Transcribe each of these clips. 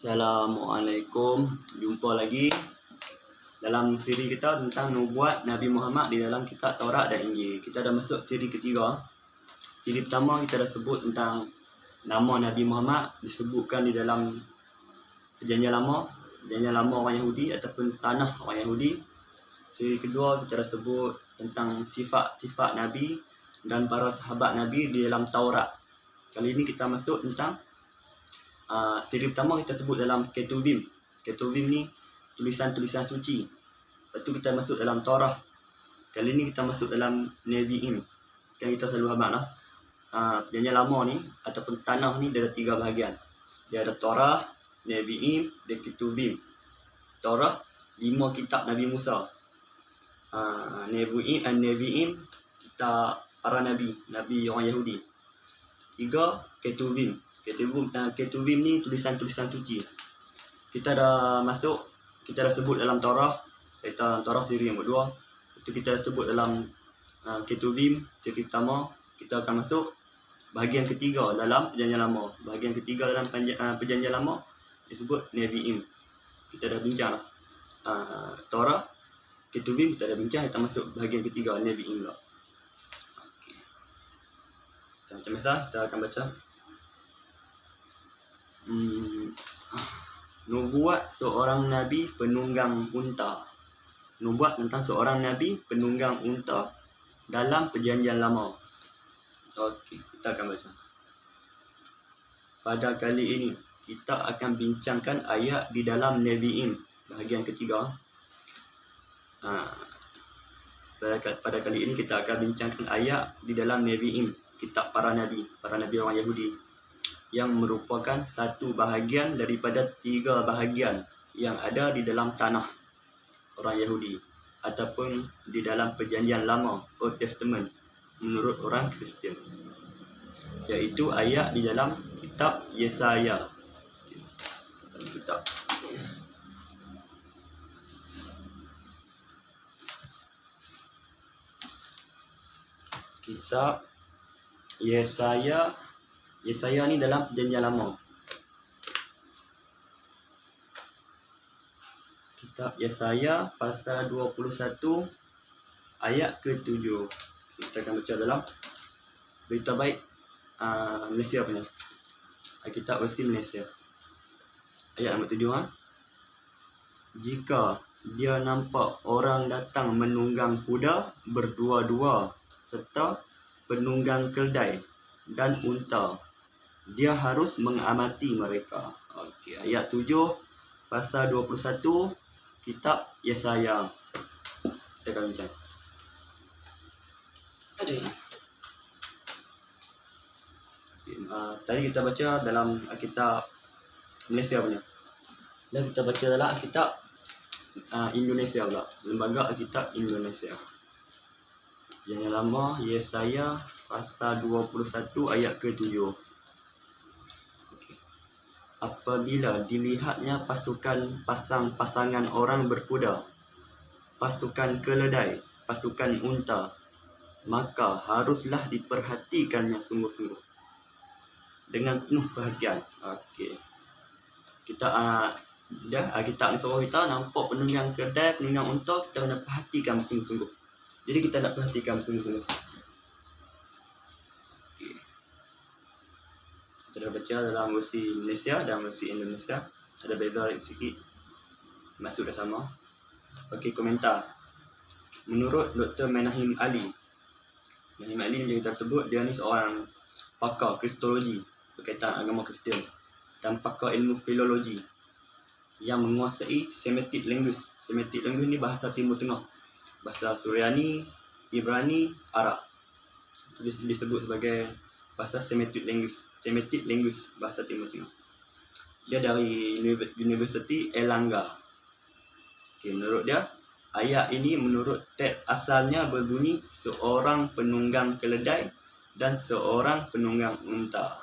Assalamualaikum. Jumpa lagi dalam siri kita tentang nubuat Nabi Muhammad di dalam kitab Taurat dan Injil. Kita dah masuk siri ketiga. Siri pertama kita dah sebut tentang nama Nabi Muhammad disebutkan di dalam Perjanjian Lama orang Yahudi ataupun tanah orang Yahudi. Siri kedua kita dah sebut tentang sifat-sifat Nabi dan para sahabat Nabi di dalam Taurat. Kali ini kita masuk tentang siri pertama kita sebut dalam Ketuvim. Ketuvim ni tulisan-tulisan suci. Lepas tu kita masuk dalam Torah. Kali ni kita masuk dalam Nevi'im. Kan kita selalu habaq lah. Perjanjian lama ni ataupun tanah ni dia ada 3 bahagian. Dia ada Torah, Nevi'im dan Ketuvim. Torah 5 kitab Nabi Musa. Nevi'im kita para nabi orang Yahudi. 3 Ketuvim. Ketuvim ni tulisan-tulisan suci. Kita dah sebut dalam Torah, siri yang kedua. Itu kita dah sebut dalam Ketuvim, siri pertama. Kita akan masuk bahagian ketiga dalam Perjanjian Lama. Bahagian ketiga dalam Perjanjian Lama disebut Nevi'im. Kita dah bincang lah. Torah, Ketuvim kita dah bincang. Kita masuk bahagian ketiga Nevi'im lah. Okay. Macam biasa kita akan baca. Nubuat seorang Nabi penunggang unta. Nubuat tentang seorang Nabi penunggang unta dalam Perjanjian Lama. Okey, kita akan baca. Pada kali ini kita akan bincangkan ayat di dalam Nevi'im bahagian ketiga. Pada kali ini kita akan bincangkan ayat di dalam Nevi'im, kitab para nabi orang Yahudi, yang merupakan satu bahagian daripada 3 bahagian yang ada di dalam tanah orang Yahudi ataupun di dalam Perjanjian Lama, Old Testament, menurut orang Kristian, iaitu ayat di dalam kitab Yesaya. Kitab Yesaya ni dalam Perjanjian Lama. Kitab Yesaya pasal 21 ayat ke-7. Kita akan baca dalam Berita Baik Malaysia punya. Kitab Versi Malaysia. Ayat nombor 7. Jika dia nampak orang datang menunggang kuda berdua-dua serta penunggang keldai dan unta, dia harus mengamati mereka. Okey, ayat 7 pasal 21 kitab Yesaya. Kita akan bincang. Tadi kita baca dalam kitab Malaysia punya. Dan kita baca dalam kitab Indonesia pula. Lembaga Kitab Indonesia. Yang lama Yesaya pasal 21 ayat ke-7. Okay. Apabila dilihatnya pasangan orang berkuda, pasukan keledai, pasukan unta, maka haruslah diperhatikannya sungguh-sungguh dengan penuh perhatian. Okey. Kita kitab ni suruh kita nampak penunggang keledai, penunggang unta, kita kena perhatikan sungguh-sungguh. Jadi kita nak perhatikan sungguh-sungguh. Okay. Kita dah baca dalam versi Malaysia dan versi Indonesia. Ada beza sikit. Maksud dah sama. Okey, komentar. Menurut Dr. Menahim Ali ni kita sebut dia ni seorang pakar kristologi berkaitan agama Kristian dan pakar ilmu filologi yang menguasai Semitic language. Semitic language ni bahasa Timur Tengah. Bahasa Suryani, Ibrani, Arab. Itu disebut sebagai bahasa Semitic language, bahasa Timur Tengah. Dia dari University Erlangga. Okay, menurut dia, ayat ini menurut teks asalnya berbunyi seorang penunggang keledai dan seorang penunggang unta.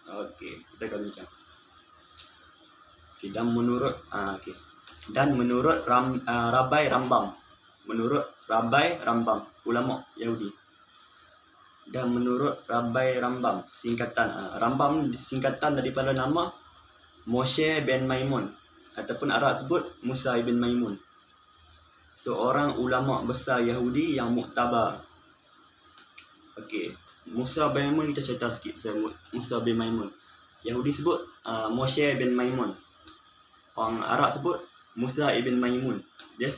Okey, kita akan bincang. Okay, dan menurut Rabbi Rambam, ulama Yahudi. Dan menurut Rabbi Rambam, singkatan Rambam singkatan daripada nama Moshe bin Maimun, ataupun Arab sebut Musa ibn Maimun, seorang ulama besar Yahudi yang muktabar. Okey, Musa bin Maimun kita cerita sikit pasal Musa bin Maimun. Yahudi sebut Moshe bin Maimun. Orang Arab sebut Musa ibn Maimun. Dia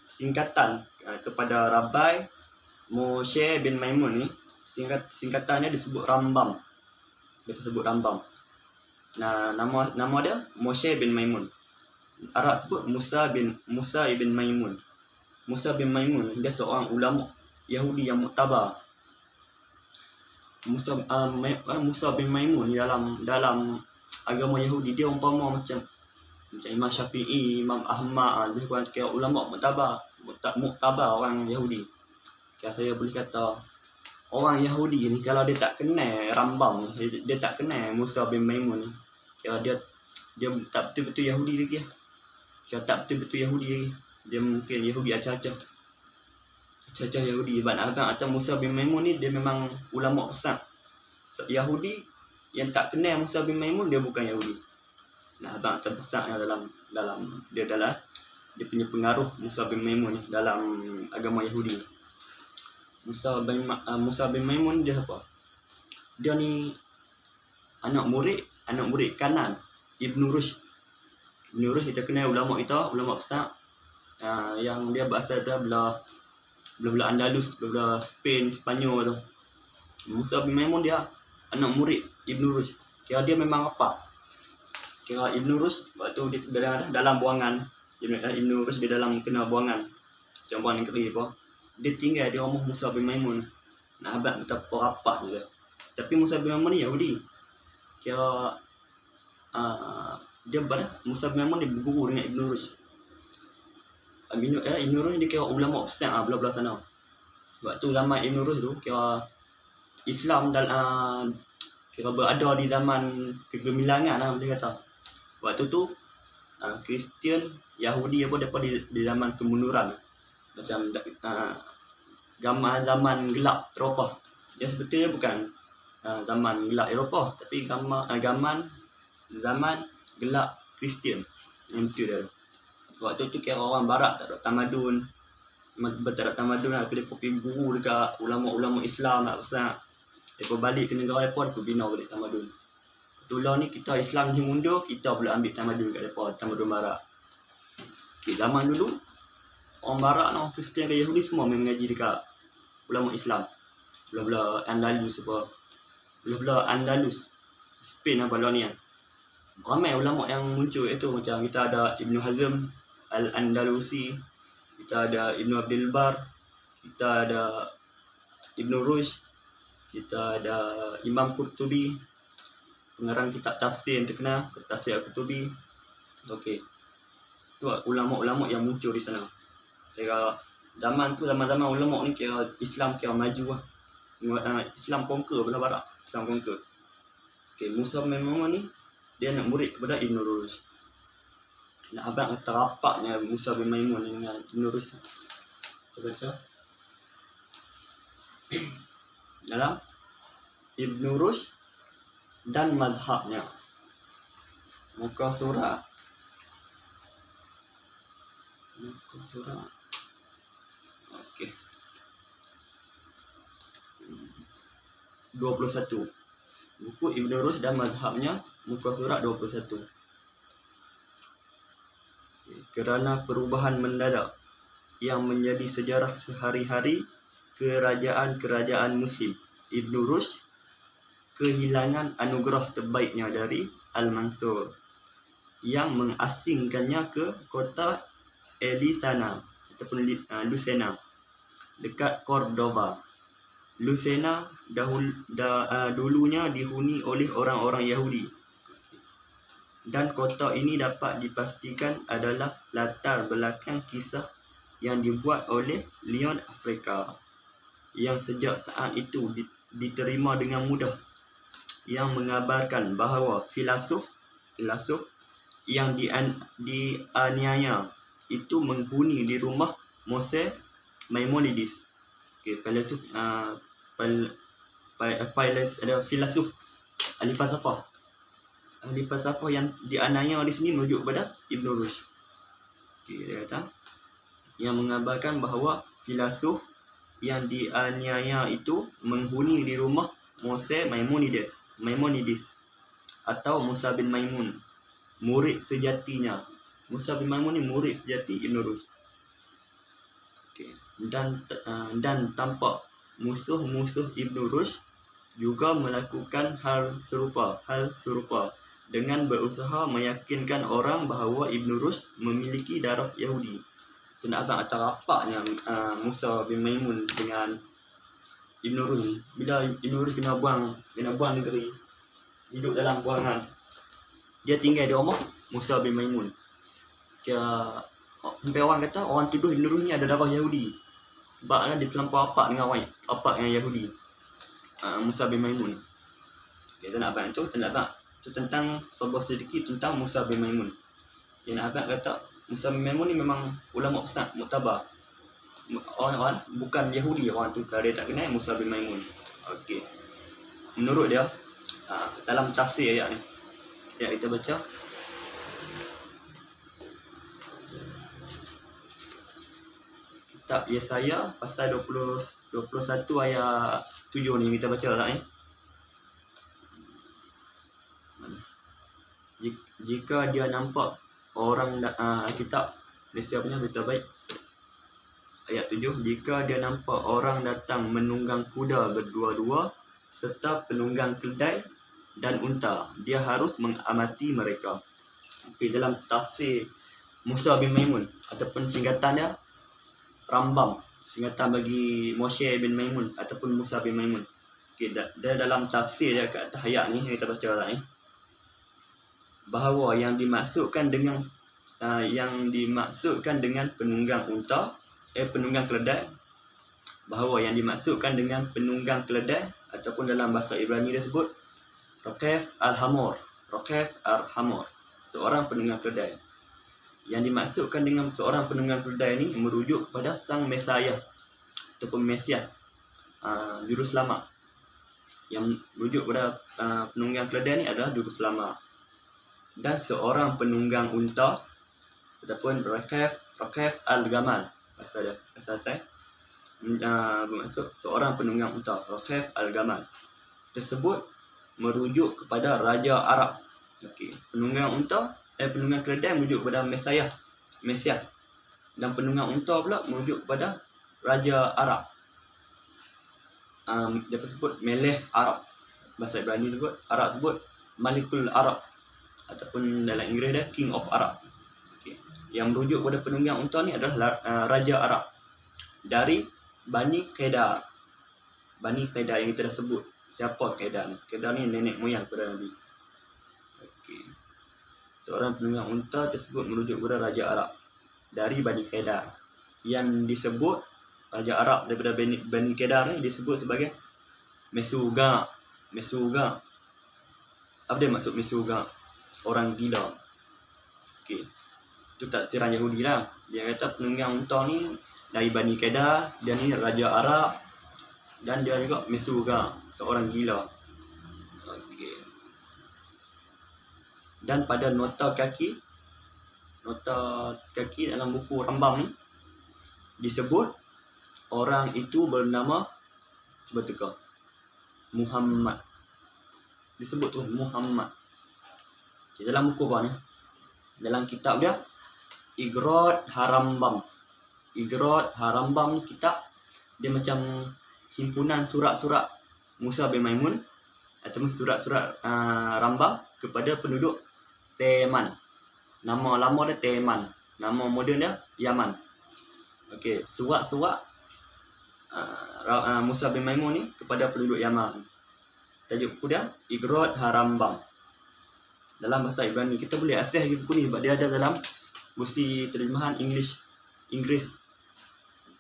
singkatan kepada Rabbi Moshe bin Maimun ni, singkatannya disebut Rambam. Dia sebut Rambam. Nah, nama dia Moshe bin Maimun. Arab sebut Musa ibn Maimun. Musa bin Maimun dia seorang ulama Yahudi yang muktabar. Musa bin Maimun dalam agama Yahudi dia umpama macam Imam Syafi'i, Imam Ahmad, dia kira ulama muktabar orang Yahudi. Kira saya boleh kata orang Yahudi ni kalau dia tak kenal Rambam, dia tak kenal Musa bin Maimun ni, kira dia tak betul-betul Yahudi lagi. Kira tak betul-betul Yahudi lagi. Dia mungkin Yahudi acah-acah Yahudi. Sebab abang atau Musa bin Maimun ni dia memang ulama besar Yahudi yang tak kenal Musa bin Maimun, dia bukan Yahudi. Nah, abang terbesar dalam dia punya pengaruh Musa bin Maimun ni dalam agama Yahudi. Musa bin Maimun dia apa? Dia ni anak murid kanan Ibn Rushd. Ibn Rushd kita kenal ulama besar yang dia berasal dari belah Andalus, belah Spain, Sepanyol tu. Musa bin Maimun dia anak murid Ibn Rushd. Kira dia memang apa? Kira Ibn Rushd waktu dia berada dalam buangan. Ibn Rushd dia dalam kena buangan. Macam buangan negeri apa. Dia tinggal di rumah Musa bin Maimun. Nak abad betapa rapat je. Tapi Musa bin Maimun ni Yahudi. Kira Musa bin Maimun dia berguru dengan Ibn Rushd. Ibn Rushd dia kira ulama besar belah-belah sana. Sebab tu zaman Ibn Rushd tu kira Islam kira berada di zaman kegemilangan boleh kata. Waktu tu Kristian, Yahudi apa depa di zaman kemunduran. Macam zaman gelap Eropah. Dia sebetulnya bukan zaman gelap Eropah, tapi zaman gelap Kristian. Yang betul dia. Waktu tu kira orang barat tak ada tamadun. Tak ada tamadun lah. Tapi mereka pergi guru dekat ulama-ulama Islam nak besar. Mereka balik ke negara mereka, mereka bina balik tamadun. Itulah ni kita Islam ni mundur, kita pula ambil tamadun kat mereka, tamadun barat. Okay, zaman dulu, orang barat, orang Kristian ke Yahudi semua mengaji dekat ulama Islam. Belah-belah Andalus apa. Belah-belah Andalus. Spain apa lah ni kan. Ramai ulama yang muncul itu macam kita ada Ibn Hazm Al-Andalusi, kita ada Ibn Abdul Bar, kita ada Ibn Rushd, kita ada Imam Qurtubi, pengarang kitab tafsir yang terkenal, Tafsir Al-Qurtubi. Okey. Tu ulama-ulama yang muncul di sana. Kira zaman ulama ni kira Islam kira maju lah. Islam conquer belah barat, Islam conquer. Okey, Musa memang ni dia nak murid kepada Ibn Rushd. Nak abang terapaknya Musa bin Maimun dengan Ibn Rushd. Kita baca dalam Ibn Rushd dan mazhabnya. Muka surat 21. Buku Ibn Rushd dan mazhabnya, muka surat 21. Kerana perubahan mendadak yang menjadi sejarah sehari-hari kerajaan-kerajaan Muslim, Ibn Rushd kehilangan anugerah terbaiknya dari Al-Mansur yang mengasingkannya ke kota Elisana ataupun Lucena dekat Cordova. Lucena dulunya dihuni oleh orang-orang Yahudi, dan kota ini dapat dipastikan adalah latar belakang kisah yang dibuat oleh Leon Africa yang sejak saat itu diterima dengan mudah, yang mengabarkan bahawa filosof yang dianiaya itu menghuni di rumah Moshe Maimonides. Okay, filosof ahli falsafah ahli falsafah yang dianiaya di sini merujuk kepada Ibn Rushd. Okay, dia kata yang mengabarkan bahawa filsuf yang dianiaya itu menghuni di rumah Musa Maimonides atau Musa bin Maimun, murid sejatinya. Musa bin Maimun ni murid sejati Ibn Rushd. Okay. Dan tampak musuh-musuh Ibn Rushd juga melakukan hal serupa dengan berusaha meyakinkan orang bahawa Ibn Rushd memiliki darah Yahudi. So, nak abang atas rapaknya Musa bin Maimun dengan Ibn Rushd ni. Bila Ibn Rushd kena buang negeri, hidup dalam buangan, dia tinggal di rumah Musa bin Maimun. Sampai orang kata, orang tuduh Ibn Rushd ni ada darah Yahudi sebab dia terlampau apak dengan Yahudi. Musa bin Maimun. Okay, tak nak abang tu tentang sebuah sedikit tentang Musa bin Maimun. Yang nak abang kata Musa bin Maimun ni memang ulama besar, muktabar. Orang bukan Yahudi orang tu, kalau dia tak kenal Musa bin Maimun. Okey. Menurut dia dalam tafsir ayat ni, ayat kita baca kitab Yesaya pasal 21 ayat 7 ni, kita baca lah ni. Jika dia nampak orang kitab Malaysia punya berita baik ayat 7, jika dia nampak orang datang menunggang kuda berdua-dua serta penunggang keldai dan unta, dia harus mengamati mereka. Okay, dalam tafsir Musa bin Maimun ataupun singkatan dia Rambam, singkatan bagi Moshe bin Maimun ataupun Musa bin Maimun. Okay, dia dalam tafsir dia kat atas ayat ni, kita baca lah ni, bahawa yang dimaksudkan dengan penunggang unta, penunggang keledai, bahawa yang dimaksudkan dengan penunggang keledai ataupun dalam bahasa Ibrani dia sebut Raqef al-Hamor, seorang penunggang keledai. Yang dimaksudkan dengan seorang penunggang keledai ni merujuk kepada sang Mesias ataupun Mesias, juru selamat. Yang merujuk kepada penunggang keledai ni adalah juru selamat. Dan seorang penunggang unta ataupun Raqef al-Gamal, bahasa saya bermaksud seorang penunggang unta, Raqef al-Gamal tersebut merujuk kepada Raja Arab. Okey, penunggang unta penunggang keledai merujuk kepada Mesias, dan penunggang unta pula merujuk kepada Raja Arab. Dia sebut Meleh Arab, bahasa Ibrani sebut Arab sebut Malikul Arab ataupun dalam Inggeris dia King of Arab. Okay. Yang merujuk kepada penunggang unta ni adalah Raja Arab dari Bani Qedar. Bani Qedar yang kita dah sebut. Siapa Qedar ni? Qedar ni nenek moyang kepada Nabi. Okey. Seorang penunggang unta tersebut merujuk kepada Raja Arab dari Bani Qedar. Yang disebut Raja Arab daripada Bani Qedar ni disebut sebagai Mesuga. Apa dia maksud Mesuga? Orang gila. Okey. Itu tafsiran Yahudi lah. Dia kata penunggang unta ni dari Bani Qedar, dia ni Raja Arab, dan dia juga Mesuga, seorang gila. Okey. Dan pada nota kaki dalam buku Rambam ni disebut orang itu bernama, cuba teka, Muhammad. Disebut tu Muhammad. Okay, dalam buku apa ni? Dalam kitab dia Ighrad Harambam ni kitab dia macam himpunan surat-surat Musa bin Maimun ataupun surat-surat Rambam kepada penduduk Teman. Nama lama dia Teman, nama moden dia Yaman. Okey, surat-surat Musa bin Maimun ni kepada penduduk Yaman. Tajuk buku dia Ighrad Harambam. Dalam bahasa Ibrani kita boleh akses lagi buku ni sebab dia ada dalam versi terjemahan Inggeris.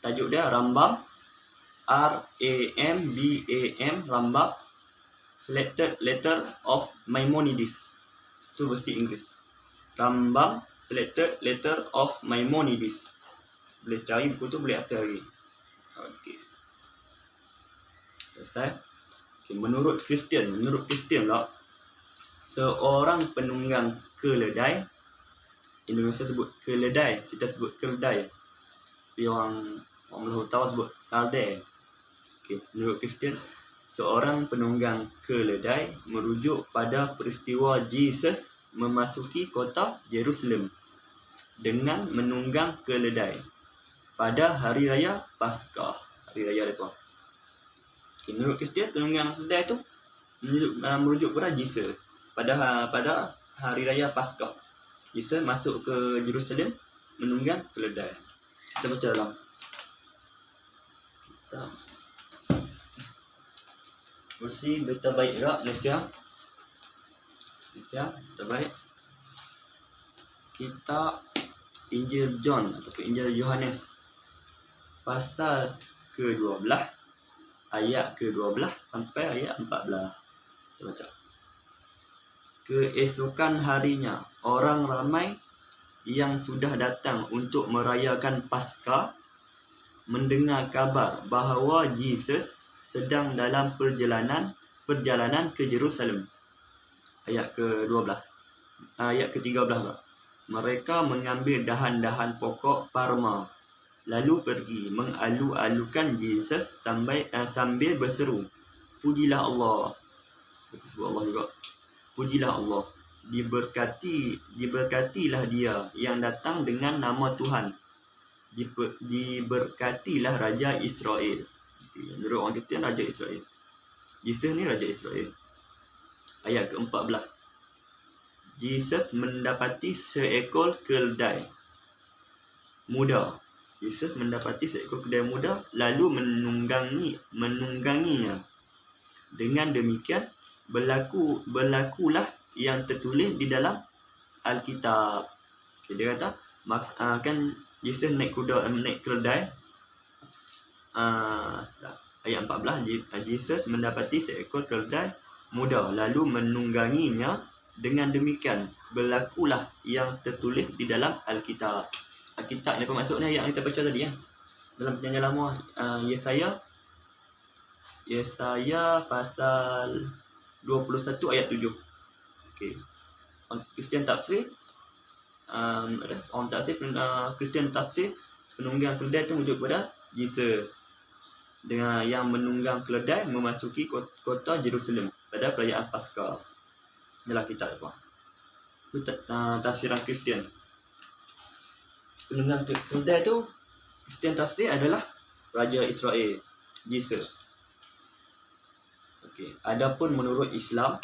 Tajuk dia Rambam, R-A-M-B-A-M, Rambam Selected Letter of Maimonides. Itu versi Inggeris. Rambam Selected Letter of Maimonides. Boleh cari buku tu, boleh akses lagi. Okey. Selesai. Okay, menurut Kristian lah, seorang penunggang keledai. Indonesia sebut keledai, kita sebut keledai. Tapi orang Melayu Utara sebut keledai. Okey, menurut Kristian, seorang penunggang keledai merujuk pada peristiwa Jesus memasuki kota Jerusalem dengan menunggang keledai pada hari raya Paskah, hari raya mereka. Okay, menurut Kristian, penunggang keledai itu merujuk pada Jesus pada hari raya Paskah. Jesus masuk ke Jerusalem menunggang keledai. Kita baca dalam kita versi Berita Baik juga Malaysia terbaik. Kita Injil John ataupun Injil Yohanes pasal ke-12 ayat ke-12 sampai ayat 14. Kita baca. Keesokan harinya, orang ramai yang sudah datang untuk merayakan Paskah mendengar kabar bahawa Jesus sedang dalam perjalanan ke Jerusalem. Ayat ke-12. Ayat ke-13. Mereka mengambil dahan-dahan pokok parma lalu pergi mengalu-alukan Jesus sambil berseru, "Pujilah Allah." Sebut Allah juga. Pujilah Allah. Diberkatilah dia yang datang dengan nama Tuhan. Diberkatilah Raja Israel. Menurut orang Kristian, Raja Israel. Jesus ni Raja Israel. Ayat ke-14. Jesus mendapati seekor keledai muda. Jesus mendapati seekor keledai muda lalu menungganginya. Dengan demikian berlakulah yang tertulis di dalam Alkitab. Okay, dia kata kan Jesus naik keledai. Ayat 14, Jesus mendapati seekor keledai muda lalu menungganginya. Dengan demikian berlakulah yang tertulis di dalam Alkitab. Alkitab ni apa maksudnya? Ayat yang kita baca tadi dalam Perjanjian Lama, Yesaya pasal 21 ayat 7. Okey. Orang Kristian tafsir Kristian tafsir penunggang keledai itu merujuk pada Jesus dengan yang menunggang keledai memasuki kota Jerusalem pada perayaan Paskah. Dalam kitab apa? Itu tafsiran Kristian. Penunggang keledai itu Kristian tafsir adalah Raja Israel, Jesus. Okey, adapun menurut Islam,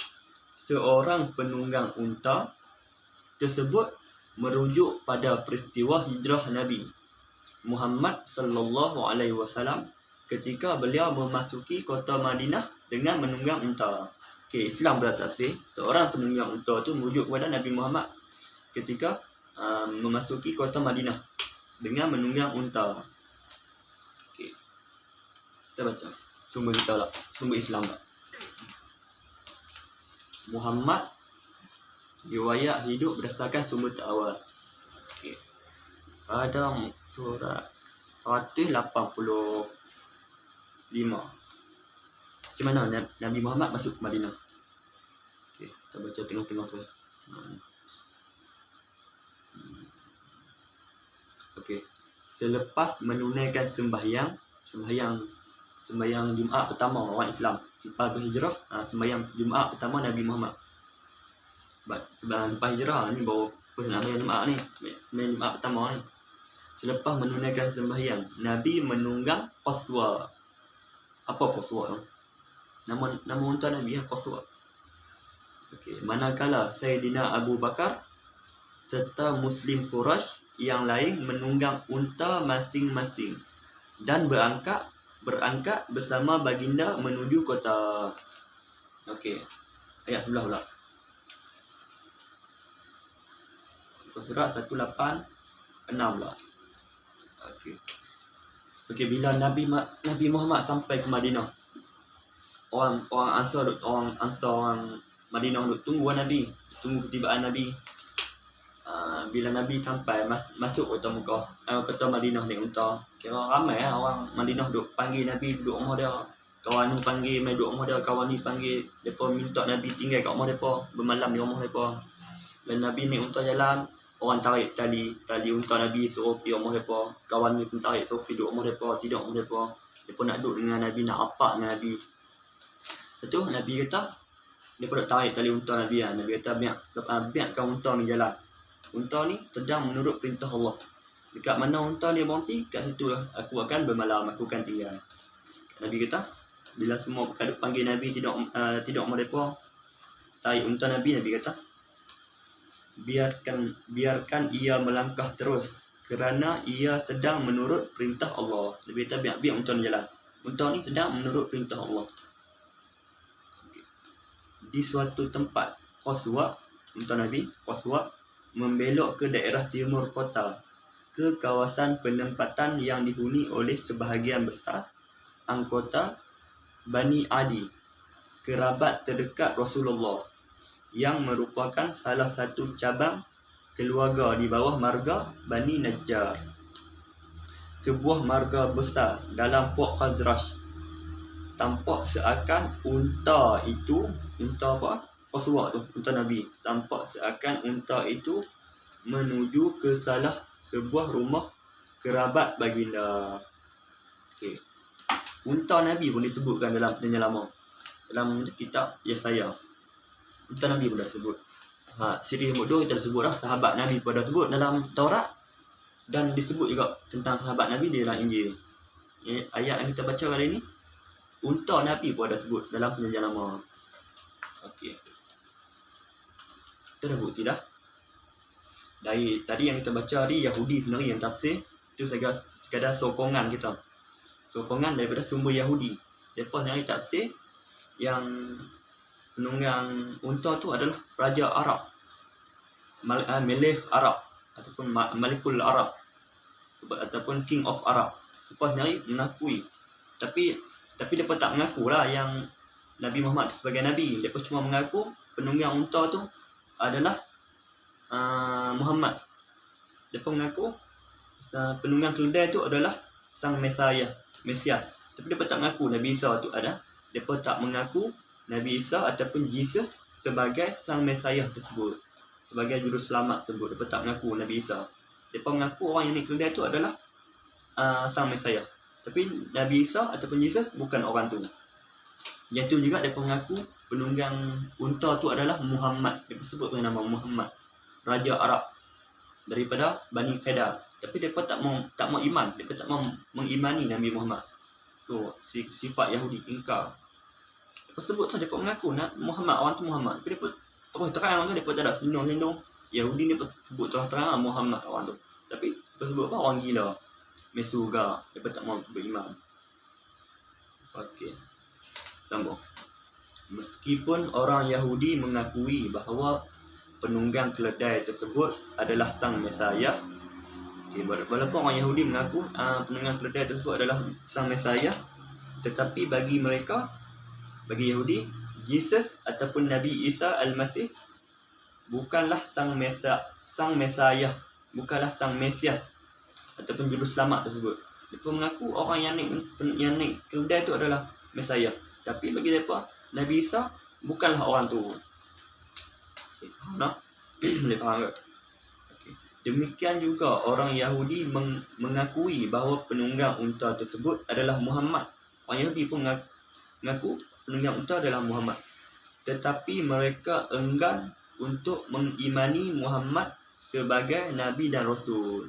seorang penunggang unta tersebut merujuk pada peristiwa hijrah Nabi Muhammad sallallahu alaihi wasallam ketika beliau memasuki kota Madinah dengan menunggang unta. Okey, Islam bertafsir seorang penunggang unta itu merujuk kepada Nabi Muhammad ketika memasuki kota Madinah dengan menunggang unta. Okey. Kita baca sumber kita lah, sumber Islam lah. Muhammad riwayat hidup berdasarkan sumber terawal. Okey. Pada surat 185. Macam mana Nabi Muhammad masuk ke Madinah? Okey, kita baca tengah-tengah tu. Okey. Selepas menunaikan sembahyang Jumaat pertama orang Islam selepas berhijrah, sembahyang Jumaat pertama Nabi Muhammad. Sebab lepas hijrah ni baru first nak sembahyang Jumaat ni, sembahyang Jumaat pertama ni. Selepas menunaikan sembahyang, Nabi menunggang qaswa. Apa qaswa tu? Nama unta Nabi qaswa. Okey, manakala Sayyidina Abu Bakar serta Muslim Quraisy yang lain menunggang unta masing-masing dan berangkat bersama baginda menuju kota. Okey, ayat sebelah pula. Surat 186 pula. Okey, bila Nabi Muhammad sampai ke Madinah, orang Ansar Madinah duk tunggu Nabi, tunggu ketibaan Nabi. Bila Nabi sampai masuk kota Madinah naik unta, kira ramai orang Madinah duk panggil Nabi duduk rumah dia, kawan ni panggil mai duduk rumah dia, kawan ni panggil depa minta Nabi tinggal kat rumah depa, bermalam di rumah depa. Dan Nabi naik unta jalan, orang tarik tali unta Nabi suruh pergi rumah depa. Kawan ni pun tarik suruh pergi duduk rumah depa, tidur rumah depa. Depa nak duduk dengan Nabi, nak apak dengan Nabi. Lepas tu Nabi kata, depa duk tarik tali unta Nabi kan. Nabi kata biarkan unta ni jalan. Unta ni sedang menurut perintah Allah. Dekat mana unta ni berhenti, kat situ aku akan bermalam, aku akan tinggal. Nabi kata, bila semua kaduk panggil Nabi tidur rumah depa, tarik unta Nabi kata, biarkan ia melangkah terus kerana ia sedang menurut perintah Allah. Nabi kata biar unta ni jalan. Unta ni sedang menurut perintah Allah. Di suatu tempat Qaswa, unta Nabi Qaswa membelok ke daerah timur kota, ke kawasan penempatan yang dihuni oleh sebahagian besar anggota Bani Adi, kerabat terdekat Rasulullah, yang merupakan salah satu cabang keluarga di bawah marga Bani Najjar, sebuah marga besar dalam Puak Khazraj. Tampak seakan unta apa? Qaswa tu, unta Nabi. Tampak seakan unta itu menuju ke salah sebuah rumah kerabat baginda. Okey. Unta Nabi pun disebutkan dalam perjanjian lama. Dalam kitab Yesaya, unta Nabi pun dah sebut. Siri nombor 2 kita dah sebut dah. Sahabat Nabi pun dah sebut dalam Taurat. Dan disebut juga tentang sahabat Nabi di dalam Injil. Ayat yang kita baca kali ini, unta Nabi pun ada sebut dalam perjanjian lama. Okey. Kita dah bukti dah. Dari tadi yang kita baca hari Yahudi sendiri yang tafsir, itu sekadar sokongan kita. Sokongan daripada sumber Yahudi. Mereka sendiri tafsir yang penunggang unta tu adalah Raja Arab, Malik Arab ataupun Malikul Arab ataupun King of Arab. Mereka sendiri mengakui. Tapi mereka tak mengakulah yang Nabi Muhammad sebagai Nabi. Mereka cuma mengaku penunggang unta tu adalah Muhammad. Mereka mengaku penunggang keledai tu adalah sang Mesias. Tapi mereka tak mengaku Nabi Isa tu ada. Mereka tak mengaku Nabi Isa ataupun Jesus sebagai sang Mesias tersebut, sebagai juru selamat tersebut. Mereka tak mengaku Nabi Isa. Mereka mengaku orang yang naik keledai tu adalah sang Mesias. Tapi Nabi Isa ataupun Jesus bukan orang tu. Yang tu juga mereka mengaku penunggang unta tu adalah Muhammad. Mereka sebut dengan nama Muhammad, Raja Arab daripada Bani Qadar. Tapi mereka tak mau iman. Mereka tak mau mengimani Nabi Muhammad. Tu sifat Yahudi, ingkar. Mereka sebut saja, mereka mengaku Muhammad, orang tu Muhammad. Tapi mereka terus terang tu, mereka tak ada selindung-selindung. Yahudi ni sebut terang Muhammad orang tu. Tapi mereka sebut apa? Orang gila, mesuga. Mereka tak mau beriman. Okey. Sambung. Meskipun orang Yahudi mengakui bahawa penunggang keledai tersebut adalah sang Mesias. Walaupun orang Yahudi mengaku penunggang keledai tersebut adalah sang Mesias, tetapi bagi mereka, bagi Yahudi, Jesus ataupun Nabi Isa Al-Masih bukanlah sang Mesias, bukanlah sang Mesias ataupun juru selamat tersebut. Mereka mengaku orang yang naik keledai itu adalah Mesias, tapi bagi mereka Nabi Isa bukanlah orang tu. Faham tak? Boleh faham tak? Demikian juga orang Yahudi mengakui bahawa penunggang unta tersebut adalah Muhammad. Orang Yahudi pun mengaku penunggang unta adalah Muhammad. Tetapi mereka enggan untuk mengimani Muhammad sebagai Nabi dan Rasul.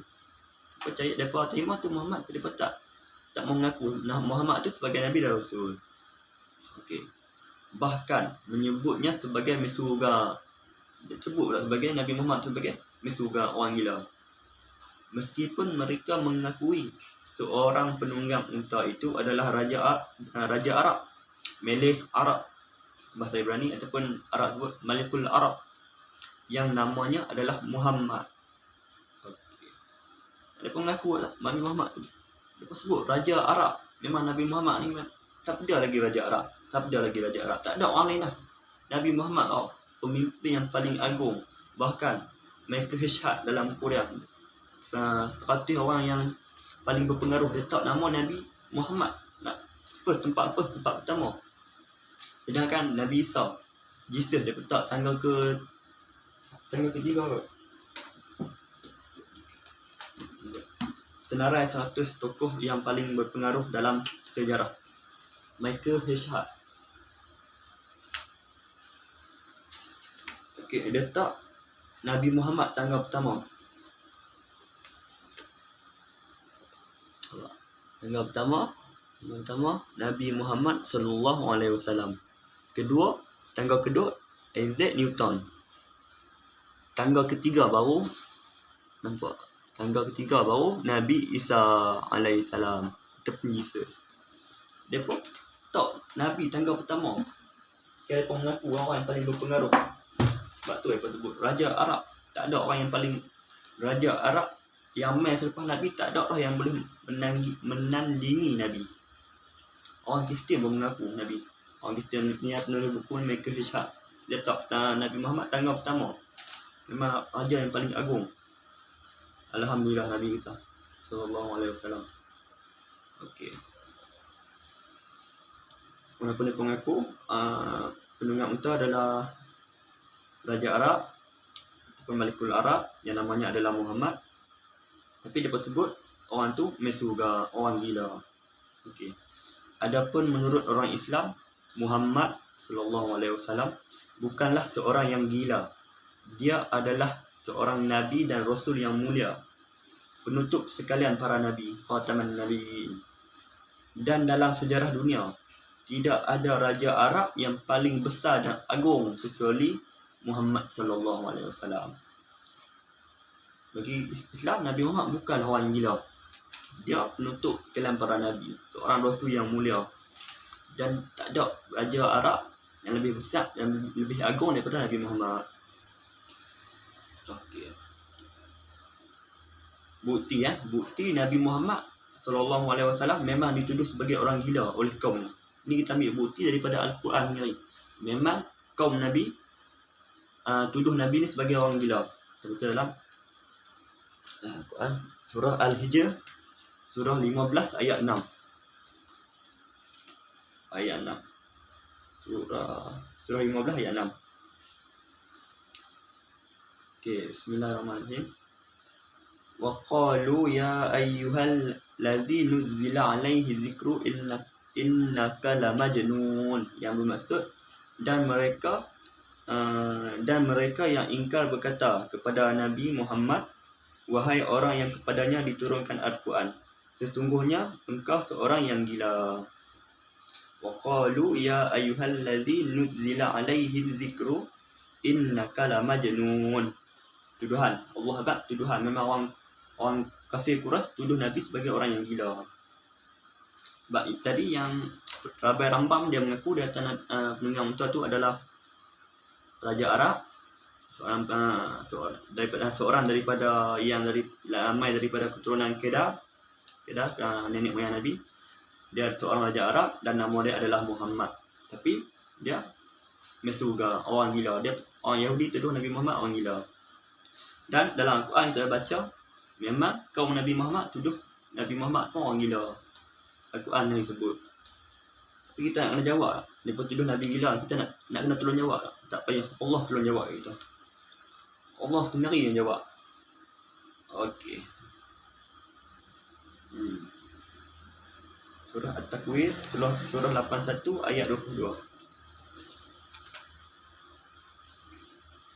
Percaya mereka terima tu Muhammad, tapi mereka tak mau mengaku Muhammad tu sebagai Nabi dan Rasul. Okey. Bahkan menyebutnya sebagai mesuga. Dia sebutlah sebagai Nabi Muhammad sebagai mesuga, orang gila. Meskipun mereka mengakui seorang penunggang unta itu adalah Raja Arab, Malik Arab bahasa Ibrani, ataupun Arab sebut Malikul Arab, yang namanya adalah Muhammad. Mereka mengaku Nabi Muhammad tu. Mereka sebut Raja Arab. Memang Nabi Muhammad ni tak ada lagi Raja Arab. Tak ada lagi Raja Arab. Tak ada orang lain dah. Nabi Muhammad pemimpin yang paling agung. Bahkan mereka syahad dalam Quran. 100 orang yang paling berpengaruh letak nama Nabi Muhammad. tempat pertama. Sedangkan Nabi Isa, Jesus dia letak tanggal ketiga kot. Senarai 100 tokoh yang paling berpengaruh dalam sejarah. Michael Hirschhart. Okey, letak Nabi Muhammad tanggal pertama. Tanggal pertama Nabi Muhammad sallallahu alaihi wasallam. Tanggal kedua Isaac Newton. Tanggal ketiga baru Nabi Isa alaihi salam, ataupun Jesus. Dia pun tak Nabi tanggal pertama. Kira pun mengaku orang yang paling berpengaruh. Sebab tu apa sebut Raja Arab. Tak ada orang yang paling Raja Arab yang main selepas Nabi, tak ada orang yang boleh menandingi Nabi. Orang Kristian pun mengaku Nabi. Orang Kristian ni penulis buku Michael Hirschhart. Dia tak Nabi Muhammad tanggal pertama. Memang raja yang paling agung. Alhamdulillah Nabi kita sallallahu alaihi wasallam. Okey. Walaupun dia mengaku penunggang unta adalah Raja Arab ataupun Malikul Arab yang namanya adalah Muhammad. Tapi dia sebut orang tu mesuga, orang gila. Okey. Adapun menurut orang Islam, Muhammad sallallahu alaihi wasallam bukanlah seorang yang gila. Dia adalah seorang nabi dan rasul yang mulia, penutup sekalian para nabi, khataman nabi. Dan dalam sejarah dunia, tidak ada raja Arab yang paling besar dan agung kecuali Muhammad sallallahu alaihi wasallam. Bagi Islam, Nabi Muhammad bukan orang yang gila. Dia penutup sekalian para nabi, seorang rasul yang mulia. Dan tak ada raja Arab yang lebih besar dan lebih agung daripada Nabi Muhammad. Okey. Bukti Nabi Muhammad sallallahu alaihi wasallam memang dituduh sebagai orang gila oleh kaumnya. Ini kita ambil bukti daripada Al-Quran ni. Memang kaum Nabi tuduh Nabi ni sebagai orang gila. Kita baca dalam Al-Quran surah Al-Hijr surah 15 ayat 6. Ayat 6. Surah 15 ayat 6. Okey, bismillahirrahmanirrahim. Wa qalu ya ayyuhal ladzi nuzila alaihi dzikru innaka lamajnun. Yang bermaksud dan mereka yang ingkar berkata kepada Nabi Muhammad, wahai orang yang kepadanya diturunkan Al-Quran, sesungguhnya engkau seorang yang gila. Wa qalu ya ayyuhal ladzi nuzila alaihi dzikru innaka lamajnun. Tuduhan Allah Akbar, tuduhan. Memang orang kafir Quraisy tuduh Nabi sebagai orang yang gila. Sebab tadi yang Rabai Rambam dia mengaku dia penunggang unta tu adalah Raja Arab, seorang daripada yang ramai daripada keturunan Kedah, nenek moyang Nabi. Dia seorang Raja Arab dan nama dia adalah Muhammad. Tapi dia mesuga, orang gila. Dia orang Yahudi tuduh Nabi Muhammad orang gila. Dan dalam Al-Quran kita baca, memang kaum Nabi Muhammad tuduh Nabi Muhammad pun orang gila. Al-Quran yang disebut. Tapi kita nak kena jawab. Dia tuduh Nabi gila, kita nak kena tolong jawab. Tak payah, Allah tolong jawab kita. Allah sendiri yang jawab. Okey. Surah At-Takwir, surah 81 ayat 22.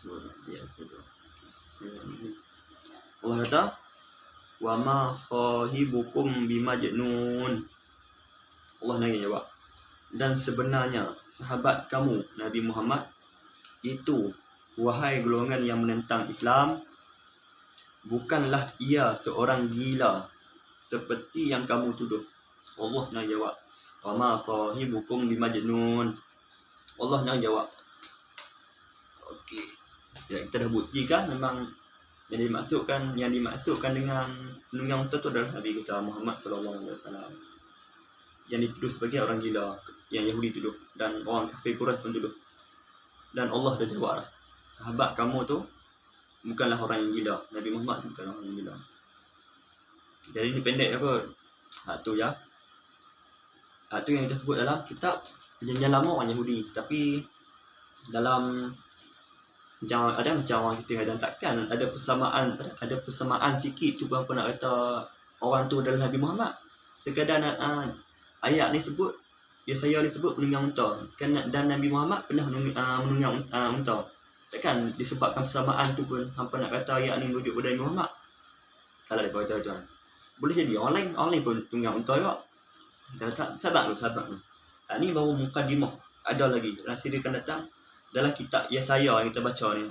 Surah ayat 22. Allah kata, wa ma sahibukum bimajnun. Allah nak jawab. Dan sebenarnya sahabat kamu Nabi Muhammad itu, wahai golongan yang menentang Islam, bukanlah ia seorang gila seperti yang kamu tuduh. Allah nak jawab, wa ma sahibukum bimajnun. Allah nak jawab. Okey. Ya, kita dah buktikan memang yang dimaksudkan dengan penunggang unta tu adalah Nabi kita Muhammad sallallahu alaihi wasallam. Yang dituduh sebagai orang gila, yang Yahudi tuduh dan orang kafir Quraisy pun tuduh. Dan Allah dah jawab dah. Sahabat kamu tu bukanlah orang yang gila. Nabi Muhammad bukanlah orang yang gila. Jadi ni pendek apa? Tu ya. Itu yang kita sebut dalam kitab Perjanjian Lama orang Yahudi. Tapi dalam macam orang kita dan takkan ada persamaan sikit tu apa nak kata orang tu adalah Nabi Muhammad. Sekadar ayat ni sebut Yesaya ni sebut penunggang unta kan, dan Nabi Muhammad pernah menunggang unta. Takkan disebabkan persamaan tu pun hampa nak kata ayat ni merujuk pada Nabi Muhammad. Kalau depa kata tuan, boleh jadi orang lain pun tunggang unta juga. Kita sabar dulu. Ni baru mukadimah. Ada lagi dalam siri akan datang dalam kitab Yesaya yang kita baca ni.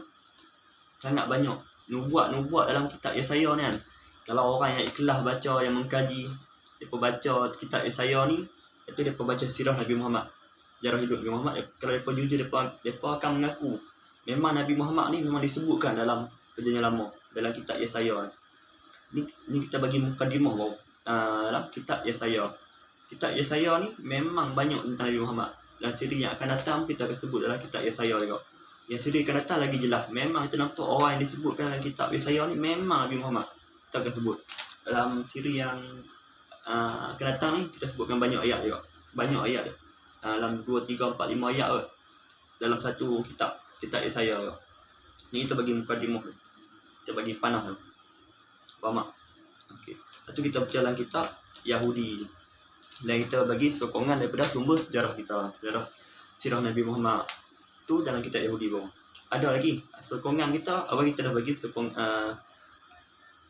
Sangat banyak nubuat dalam kitab Yesaya ni kan. Kalau orang yang ikhlas baca, yang mengkaji, depa baca kitab Yesaya ni, itu depa baca sirah Nabi Muhammad, sejarah hidup Nabi Muhammad. Kalau depa jujur, depa akan mengaku memang Nabi Muhammad ni memang disebutkan dalam Perjanjian Lama, dalam kitab Yesaya ni. Kita bagi mukadimah baru dalam kitab Yesaya. Kitab Yesaya ni memang banyak tentang Nabi Muhammad. Dan siri yang akan datang kita akan sebut dalam kitab Yesaya juga. Yang siri akan datang lagi jelas. Memang kita nampak orang yang disebutkan dalam kitab Yesaya ni memang Nabi Muhammad. Kita akan sebut dalam siri yang akan datang ni, kita sebutkan banyak ayat juga. Banyak ayat dia. Dalam 2, 3, 4, 5 ayat kot. Dalam satu kitab Yesaya juga. Ni kita bagi mukadimah. Kita bagi panah tu. Faham tak? Okey. Lepas tu kita baca dalam kitab Yahudi. Dan kita bagi sokongan daripada sumber sejarah kita, sejarah sirah Nabi Muhammad tu dalam kitab Yahudi pun. Ada lagi sokongan kita, apa kita dah bagi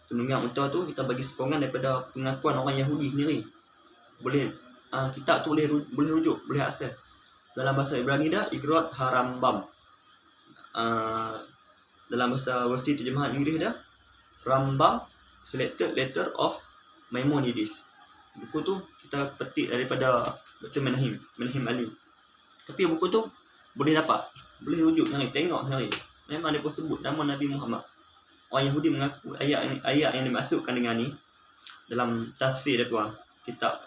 penunggang unta tu, kita bagi sokongan daripada pengakuan orang Yahudi sendiri. Boleh kitab tu boleh rujuk, boleh akses. Dalam bahasa Ibrani dah Igrat Harambam. Dalam bahasa versi terjemahan Inggeris dah Rambam Selected Letter of Maimonides. Buku tu kita petik daripada Dr. Menahim Ali. Tapi buku tu boleh dapat, boleh rujuk sendiri, tengok sendiri. Memang dia pun sebut nama Nabi Muhammad. Orang Yahudi mengaku ayat yang dimasukkan dengan ni dalam tafsir dia kitab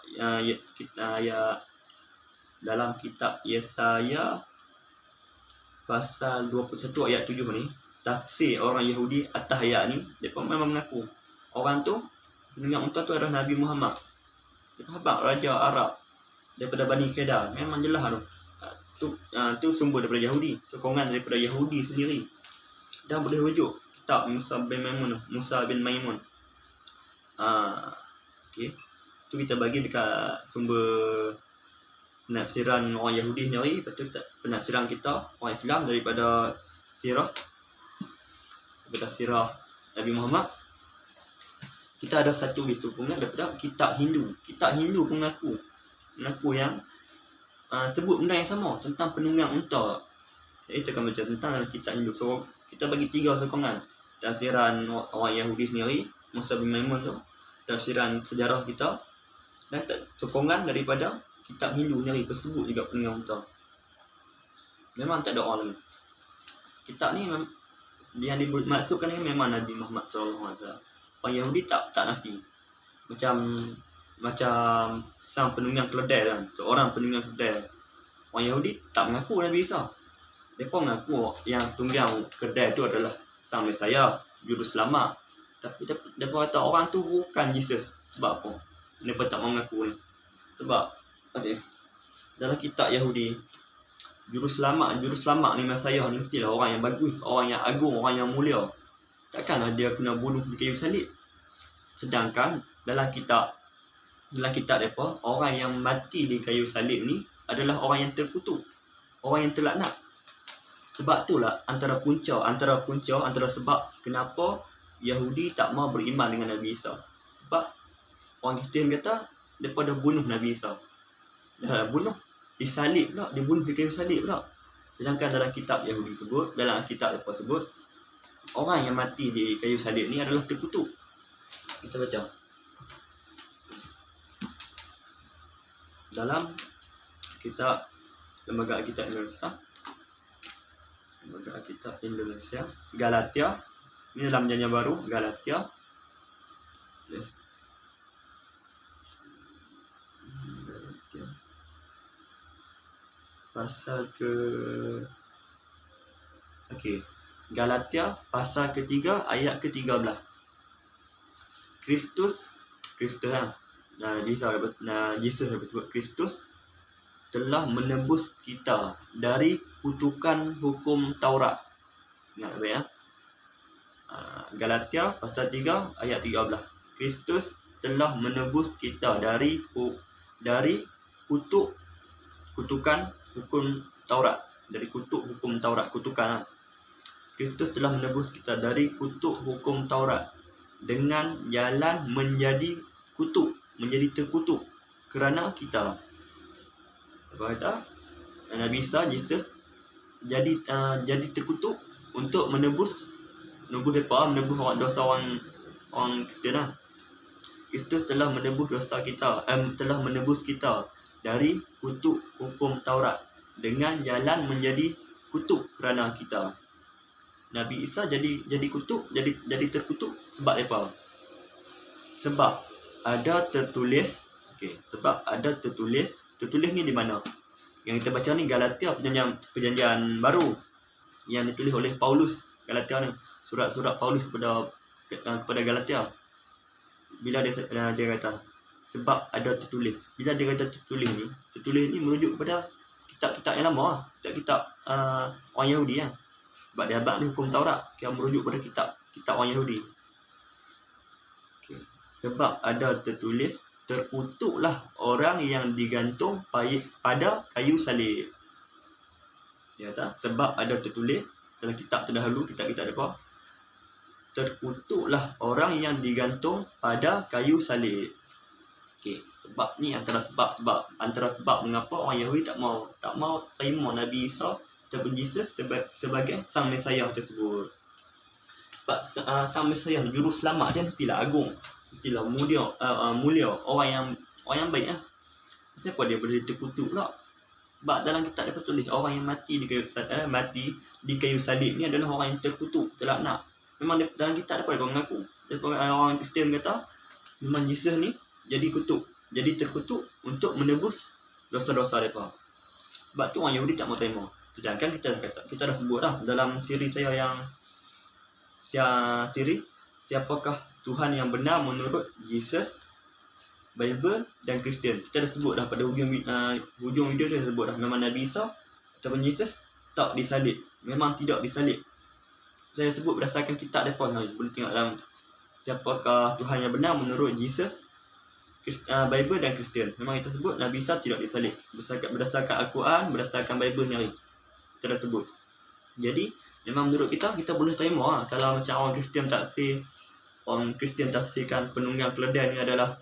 dalam kitab Yesaya pasal 21 ayat 7 ni, tafsir orang Yahudi atas ayat ni, depa memang mengaku orang tu penunggang unta tu adalah Nabi Muhammad. Sahabat Raja Arab daripada Bani Kedar. Memang jelas tu. Tu sumber daripada Yahudi, sokongan daripada Yahudi sendiri. Dan boleh rujuk kitab Musa bin Maimun. Okey. Tu kita bagi dekat sumber penafsiran orang Yahudi sendiri. Lepas tu penafsiran kita orang Islam daripada sirah Nabi Muhammad. Kita ada satu sokongan daripada kitab Hindu. Kitab Hindu pun mengaku yang sebut benda yang sama tentang penunggang unta. Jadi kita akan baca tentang kitab Hindu. So kita bagi 3 sokongan. Tafsiran orang Yahudi sendiri, Musa bin Maimun tu, tafsiran sejarah kita, dan sokongan daripada kitab Hindu sendiri tersebut juga penunggang unta. Memang tak ada orang lain. Kitab ni yang dimaksudkan ni memang Nabi Muhammad SAW. Orang Yahudi tak nafi. Macam sang penunggang keledai kan. Seorang penunggang keledai. Orang Yahudi tak mengaku Nabi Isa. Mereka mengaku yang tunggang keledai tu adalah sang Mesaya, juru selamat. Tapi mereka kata orang tu bukan Jesus. Sebab apa? Mereka tak mau mengaku ni. Sebab dalam kitab Yahudi, juru selamat ni Mesaya ni mestilah orang yang bagus, orang yang agung, orang yang mulia. Takkanlah dia kena bunuh di kayu salib. Sedangkan dalam kitab mereka, orang yang mati di kayu salib ni adalah orang yang terkutuk, orang yang terlaknat. Sebab itulah antara sebab kenapa Yahudi tak mau beriman dengan Nabi Isa. Sebab orang Kristian kata mereka dah bunuh Nabi Isa. Dah bunuh, disalib pula, dibunuh di kayu salib pula. Sedangkan dalam kitab Yahudi sebut, dalam kitab mereka sebut, orang yang mati di kayu salib ni adalah terkutuk. Kita baca dalam kitab Lembaga Alkitab Indonesia, Galatia. Ini dalam Perjanjian Baru, Galatia. Pasal Galatia pasal ketiga ayat ke-13. Kristus Jesus dapat sebut Kristus telah menebus kita dari kutukan hukum Taurat. Ingat apa ya? Galatia pasal 3 ayat 13. Kristus telah menebus kita dari kutukan hukum Taurat. Dari kutuk hukum Taurat, kutukan. Kristus telah menebus kita dari kutuk hukum Taurat dengan jalan menjadi terkutuk kerana kita. Apa kata? Nabi Isa, Jesus jadi terkutuk untuk menebus dosa orang Kristian. Kristus telah menebus dosa kita, telah menebus kita dari kutuk hukum Taurat dengan jalan menjadi kutuk kerana kita. Nabi Isa jadi terkutuk sebab apa? Sebab ada tertulis. Sebab ada tertulis. Tertulis ni di mana? Yang kita baca ni Galatia, perjanjian baru yang ditulis oleh Paulus. Galatia ni surat-surat Paulus kepada Galatia. Bila dia kata sebab ada tertulis. Bila dia kata tertulis ni merujuk kepada kitab-kitab yang lama, kitab orang Yahudi lah. Sebab dia abad ni hukum Taurat, yang merujuk pada kitab orang Yahudi. Sebab ada tertulis, terkutuklah orang yang digantung pada kayu salib. Dia kata sebab ada tertulis dalam kitab terdahulu, kitab-kitab depa, terkutuklah orang yang digantung pada kayu salib. Sebab ni antara sebab mengapa orang Yahudi tak mau terima Nabi Isa ataupun Jesus sebagai sang Mesias tersebut. Sebab sang Mesias, juru selamat dia mestilah agung, mestilah mulia, orang yang baik lah. Kenapa dia boleh terkutuk pula? Sebab dalam kitab dia tulis orang yang mati di kayu salib ni adalah orang yang terkutuk, terlaknat. Memang dalam kitab dia mengaku, orang Kristian kata memang Jesus ni jadi terkutuk untuk menebus dosa-dosa mereka. Sebab tu orang Yahudi tak mau terima. Sedangkan kita dah sebut dah dalam siri saya yang siapakah Tuhan yang benar menurut Jesus, Bible dan Kristian. Kita dah sebut dah pada hujung video dia sebut dah memang Nabi Isa ataupun Jesus tak disalib. Memang tidak disalib. Saya sebut berdasarkan kitab depa ni. Boleh tengok dalam siapakah Tuhan yang benar menurut Jesus, Bible dan Kristian. Memang kita sebut Nabi Isa tidak disalib. Berdasarkan Al-Quran, berdasarkan Bible ni kita dah sebut. Jadi memang menurut kita boleh terima lah. Kalau macam orang Kristian tafsirkan penunggang keledai ni adalah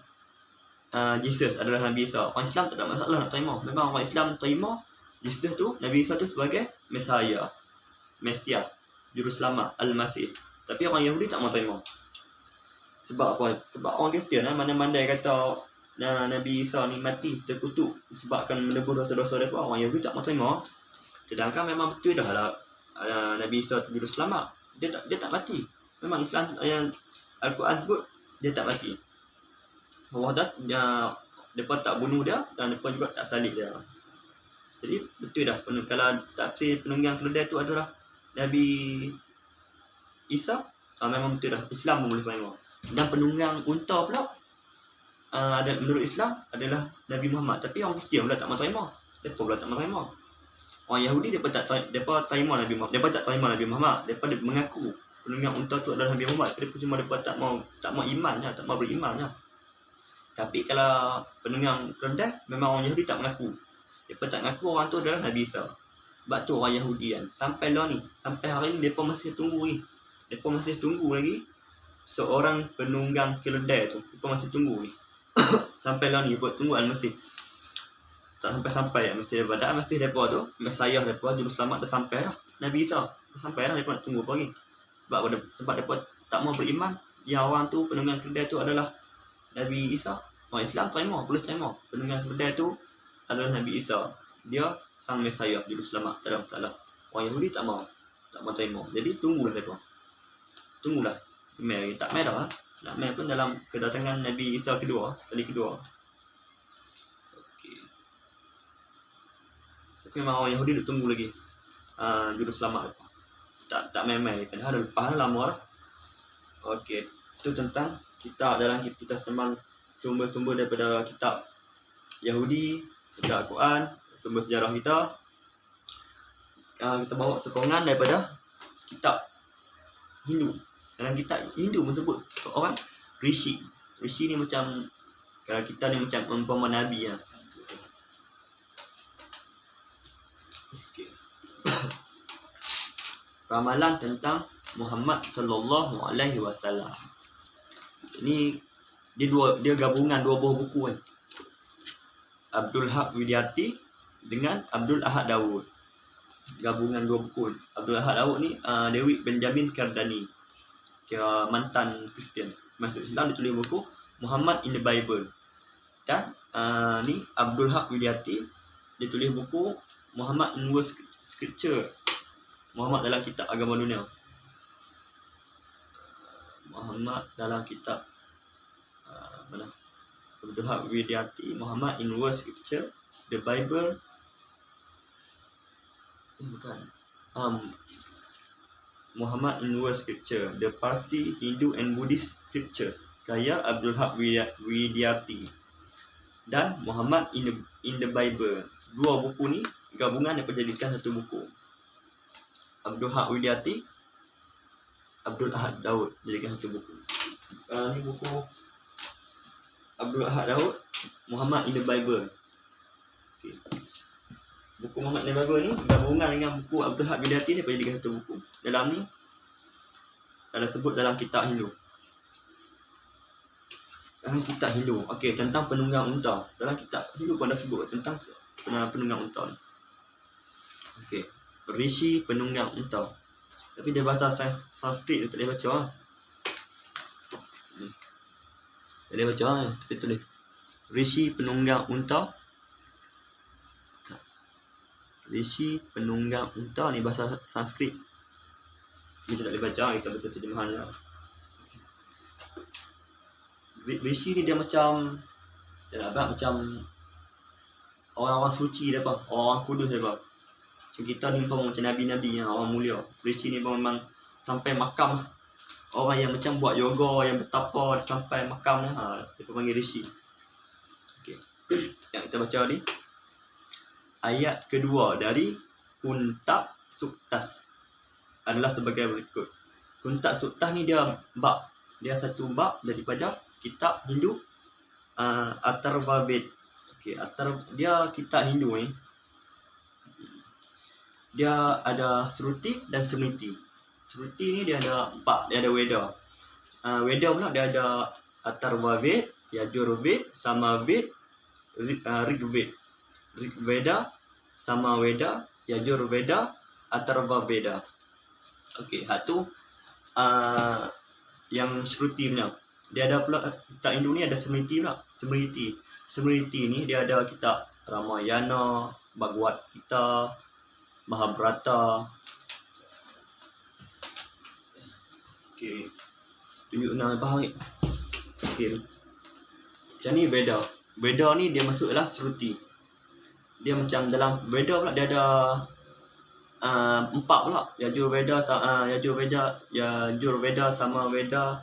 Jesus, adalah Nabi Isa. Orang Islam tak ada masalah nak terima. Memang orang Islam terima Jesus tu, Nabi Isa tu sebagai Mesias, Juru Selamat, Al-Masih. Tapi orang Yahudi tak mau terima. Sebab apa? Sebab orang Kristian mana-mana kata Nabi Isa ni mati terkutuk sebabkan menebus dosa-dosa mereka. Orang Yahudi tak mau terima. Sedangkan memang betul dah lah Nabi Isa tu Juru Selamat. Dia tak mati. Memang Islam yang Al-Quran sebut dia tak mati. Allah mereka tak bunuh dia dan mereka juga tak salib dia. Jadi betul dah kalau tafsir penunggang keledai tu adalah Nabi Isa, memang betul dah Islam pun boleh terima. Dan penunggang unta pula menurut Islam adalah Nabi Muhammad. Tapi orang Kristian pula tak mahu terima. Mereka pula tak mahu terima. Orang Yahudi mereka terima Nabi Muhammad. Mereka tak terima Nabi Muhammad. Mereka mengaku penunggang unta tu adalah Nabi Muhammad. Tapi cuma mereka tak mau iman lah, tak mau beriman lah. Tapi kalau penunggang keledai, memang orang Yahudi tak mengaku. Mereka tak mengaku orang tu adalah Nabi Isa. Sebab tu orang Yahudi kan, sampai hari ni mereka masih tunggu ni. Mereka masih tunggu lagi seorang penunggang keledai tu. Mereka masih tunggu ni. Sampai lah ni buat tunggu Al-Masih. Tak sampai-sampai mesti mereka tu, Mesias mereka, Juru Selamat dah sampai dah. Nabi Isa dah sampai dah, mereka nak tunggu apa lagi. Sebab mereka tak mau beriman yang orang tu penunggang keledai tu adalah Nabi Isa. Orang Islam terima, boleh terima penunggang keledai tu adalah Nabi Isa. Dia sang Mesias, Juru Selamat, tak ada masalah. Orang Yahudi tak mau terima. Jadi tunggulah mereka. Tunggulah. Mai tak mai dah. Nak mai pun dalam kedatangan Nabi Isa kali kedua. Okey. Tapi memang orang Yahudi duk tunggu lagi. Juru Selamat mereka. Tak mai-mai. Padahal dah lepas lama lah. Okey. Itu tentang dalam kita sembang sumber-sumber daripada kitab Yahudi, daripada Al-Quran, sumber sejarah kita. Kita bawa sokongan daripada kitab Hindu. Dalam kitab Hindu pun sebut orang Rishi. Rishi ni macam, kalau kita ni macam umpama Nabi lah. Okay. Ramalan tentang Muhammad sallallahu alaihi wasallam. Ini dia gabungan dua buah buku kan. Abdul Haq Widiarti dengan Abdul Ahad Daud. Gabungan dua buku. Abdul Ahad Daud ni Dewi Benjamin Kardani, kira mantan Kristian, masuk Islam. Dia tulis buku Muhammad in the Bible. Dan ni Abdul Haq Widiarti, dia tulis buku Muhammad in World Scripture, Muhammad dalam kitab agama dunia. Muhammad dalam kitab mana? Abdul Haq Widiarti, Muhammad in World Scripture, The Bible. Bukan. Muhammad in World Scripture, The Parsi, Hindu and Buddhist Scriptures, karya Abdul Haq Widiarti. Dan Muhammad in the Bible. Dua buku ni gabungan yang dijadikan satu buku. Abdul Haq Widiarti, Abdul Ahad Daud jadikan satu buku. Ni buku Abdul Ahad Daud, Muhammad in the Bible. Okay. Buku Muhammad in the Bible ni gabungan dengan buku Abdul Haq Widiarti ni jadikan satu buku. Dalam ni ada sebut dalam kitab Hindu. Dalam kitab Hindu. Okey, tentang penunggang unta. Dalam kitab Hindu pun ada sebut tentang penunggang unta ni. Okey, Rishi penunggang unta. Tapi dia bahasa Sanskrit, dia tak boleh baca lah. Tak boleh baca lah, tapi tulis Rishi penunggang unta. Rishi penunggang unta ni bahasa Sanskrit. Kita tak boleh baca, kita baca terjemahan lah. Rishi ni dia macam, macam orang-orang suci dia apa, orang kudus dia apa. Macam kita ni pun macam nabi-nabi yang orang mulia. Rishi ni pun memang sampai makam lah. Orang yang macam buat yoga, yang bertapa sampai makam lah. Dia pun panggil Rishi. Okay. Yang kita baca ni ayat kedua dari Kuntak Suktas adalah sebagai berikut. Kuntak Suktas ni dia bab. Dia satu bab daripada kitab Hindu Atharva Ved. Okay, dia kitab Hindu ni. Dia ada Shruti dan Smriti. Shruti ni dia ada 4, dia ada Veda. Veda pula dia ada Atharva Ved, Yajur Ved, Sama Ved, Rig Ved. Rig Veda, Sama Veda, Yajur Veda, Atharva Veda. Okey, satu yang Shruti punya. Dia ada pula kitab Hindu ni ada Smriti pula. Smriti ni dia ada kitab Ramayana, Bhagavad Gita, Mahabharata. Okey. Tunjuk nama faham ni. Okey. Macam ni Veda. Veda ni dia masuklah Shruti. Dia macam dalam Veda pula dia ada 4 pula. Yajur Veda, Sama Veda,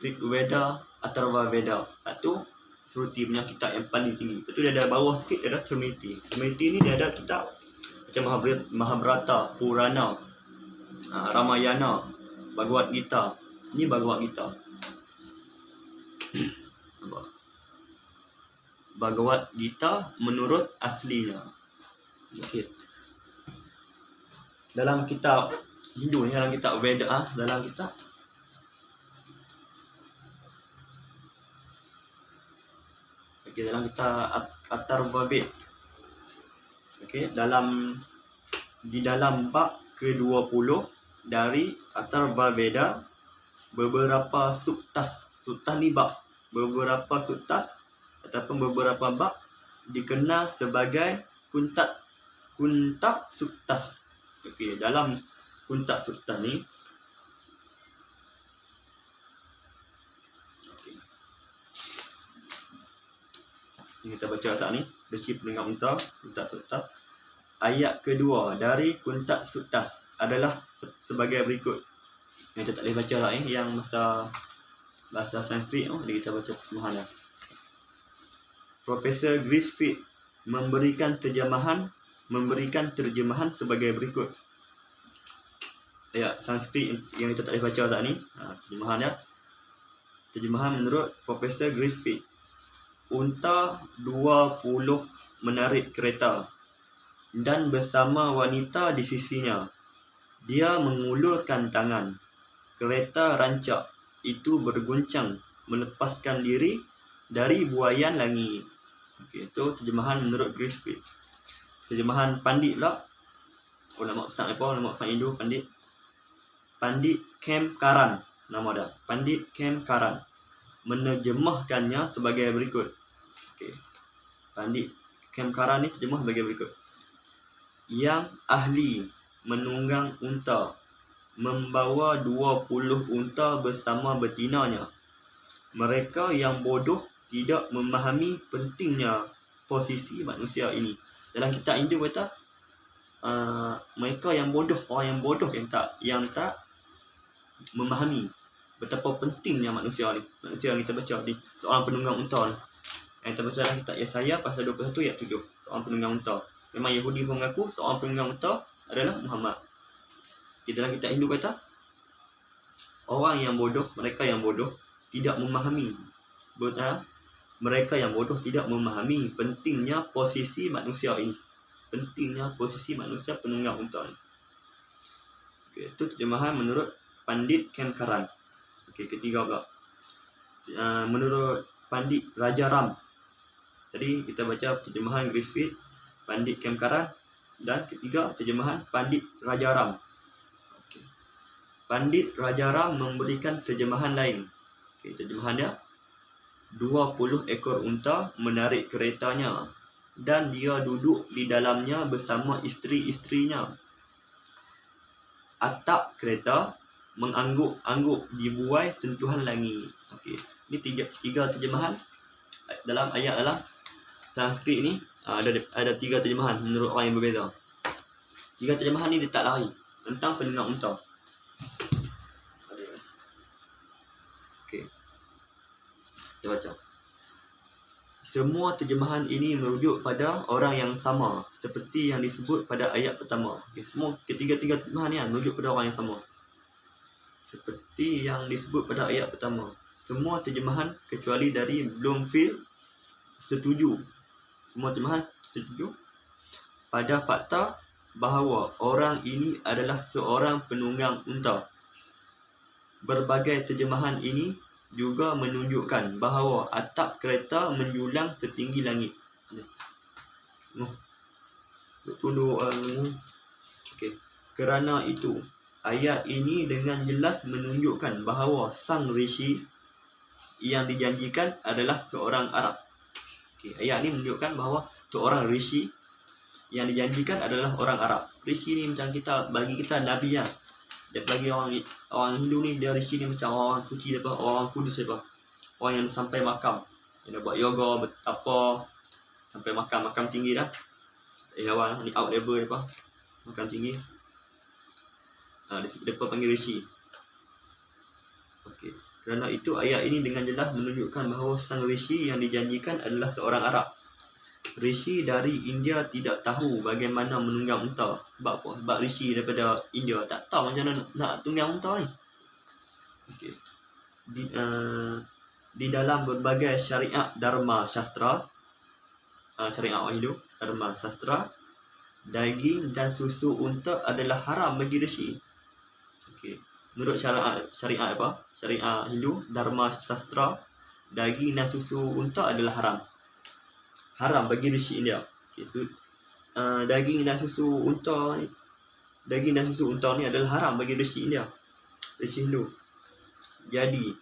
Rig Veda, Atharva Veda. Satu Shruti punya kitab yang paling tinggi. Lepas tu dia ada bawah sikit dia ada Smriti. Smriti ni dia ada kitab macam Mahabharata, Purana, Ramayana, Bhagavad Gita. Ni Bhagavad Gita. Bhagavad Gita menurut aslinya. Okey. Dalam kitab Hindu ni, dalam kitab Veda, dalam kitab dalam kitab Atharva Ved. Okey, di dalam bab ke-20 dari Atharva Veda, beberapa suktas. Suktas ni bab. Beberapa suktas ataupun beberapa bab dikenal sebagai kuntak suktas. Okey, dalam kuntak suktas ni kita baca saat ni, Rishi penunggang unta, kuntak suktas. Ayat kedua dari kuntak suktas adalah sebagai berikut. Yang kita tak boleh baca lah yang bahasa Sanskrit jadi kita baca terjemahan lah. Profesor Griffith memberikan terjemahan memberikan terjemahan sebagai berikut. Ayat Sanskrit yang kita tak boleh baca saat ni, terjemahan dia. Terjemahan menurut Profesor Griffith. Unta 20 menarik kereta dan bersama wanita di sisinya. Dia mengulurkan tangan. Kereta rancak itu berguncang melepaskan diri dari buaian langit. Okey, itu terjemahan menurut Griffith. Terjemahan pandit pula. Nama Ustaz apa? Nama Ustaz Hindu pandit. Pandit Kem Karan nama dia. Pandit Kem Karan menerjemahkannya sebagai berikut. Okey. Pandit Kem Karan ni terjemah sebagai berikut. Yang ahli menunggang unta membawa 20 unta bersama betinanya. Mereka yang bodoh tidak memahami pentingnya posisi manusia ini. Dalam kitab Hindu kata mereka yang bodoh, orang yang bodoh yang tak memahami betapa pentingnya manusia ni. Manusia yang kita baca ni, seorang penunggang unta ni. Yang kita baca dalam kitab Yesaya pasal 21 ayat 7, seorang penunggang unta. Memang Yahudi pun mengaku seorang penunggang unta adalah Muhammad. Di dalam kitab Hindu kata orang yang bodoh, mereka yang bodoh tidak memahami. Mereka yang bodoh tidak memahami pentingnya posisi manusia ini. Pentingnya posisi manusia penunggang unta ni. Okey, itu terjemahan menurut Pandit Kem Karan. Okey, ketiga pula. Menurut Pandit Rajaram. Tadi kita baca terjemahan Griffith, Pandit Kem Karan, dan ketiga terjemahan Pandit Rajaram. Okey. Pandit Rajaram memberikan terjemahan lain. Okey, terjemahan dia 20 ekor unta menarik keretanya dan dia duduk di dalamnya bersama isteri-isterinya. Atap kereta mengangguk-angguk di buai sentuhan langit. Okey, ini tiga terjemahan dalam ayat dalam Sanskrit ni. Ada tiga terjemahan menurut orang yang berbeza. Tiga terjemahan ni dia tak lari tentang penunggang unta. Okey, kita baca. Semua terjemahan ini merujuk pada orang yang sama seperti yang disebut pada ayat pertama. Okay, semua ketiga-tiga terjemahan ni merujuk pada orang yang sama seperti yang disebut pada ayat pertama. Semua terjemahan kecuali dari Bloomfield setuju. Semua terjemahan setuju pada fakta bahawa orang ini adalah seorang penunggang unta. Berbagai terjemahan ini juga menunjukkan bahawa atap kereta menjulang setinggi langit. Tunduk. Okey. Kerana itu, ayat ini dengan jelas menunjukkan bahawa sang rishi yang dijanjikan adalah seorang Arab. Okey, ayat ini menunjukkan bahawa seorang rishi yang dijanjikan adalah orang Arab. Rishi ni macam bagi kita nabi lah. Dia bagi orang Hindu ni, dia rishi ni macam orang suci depa, orang kudus depa. Orang yang sampai makam, yang dah buat yoga, bertapa sampai makam tinggi dah. Hewan ni out level depa. Makam tinggi. Depa panggil rishi. Okey. Kerana itu ayat ini dengan jelas menunjukkan bahawa sang rishi yang dijanjikan adalah seorang Arab. Rishi dari India tidak tahu bagaimana menunggang unta. Sebab apa? Sebab rishi daripada India tak tahu macam mana nak tunggang unta ni. Okey. Di dalam berbagai syariat Dharma Sastra, syariat orang Hindu, Dharma Sastra, daging dan susu unta adalah haram bagi rishi. Okey. Menurut syariat apa? Syariat Hindu, Dharma Sastra, daging dan susu unta adalah haram. Haram bagi rishi India. Okay, so, daging dan susu unta ni adalah haram bagi rishi India, rishi Hindu. Jadi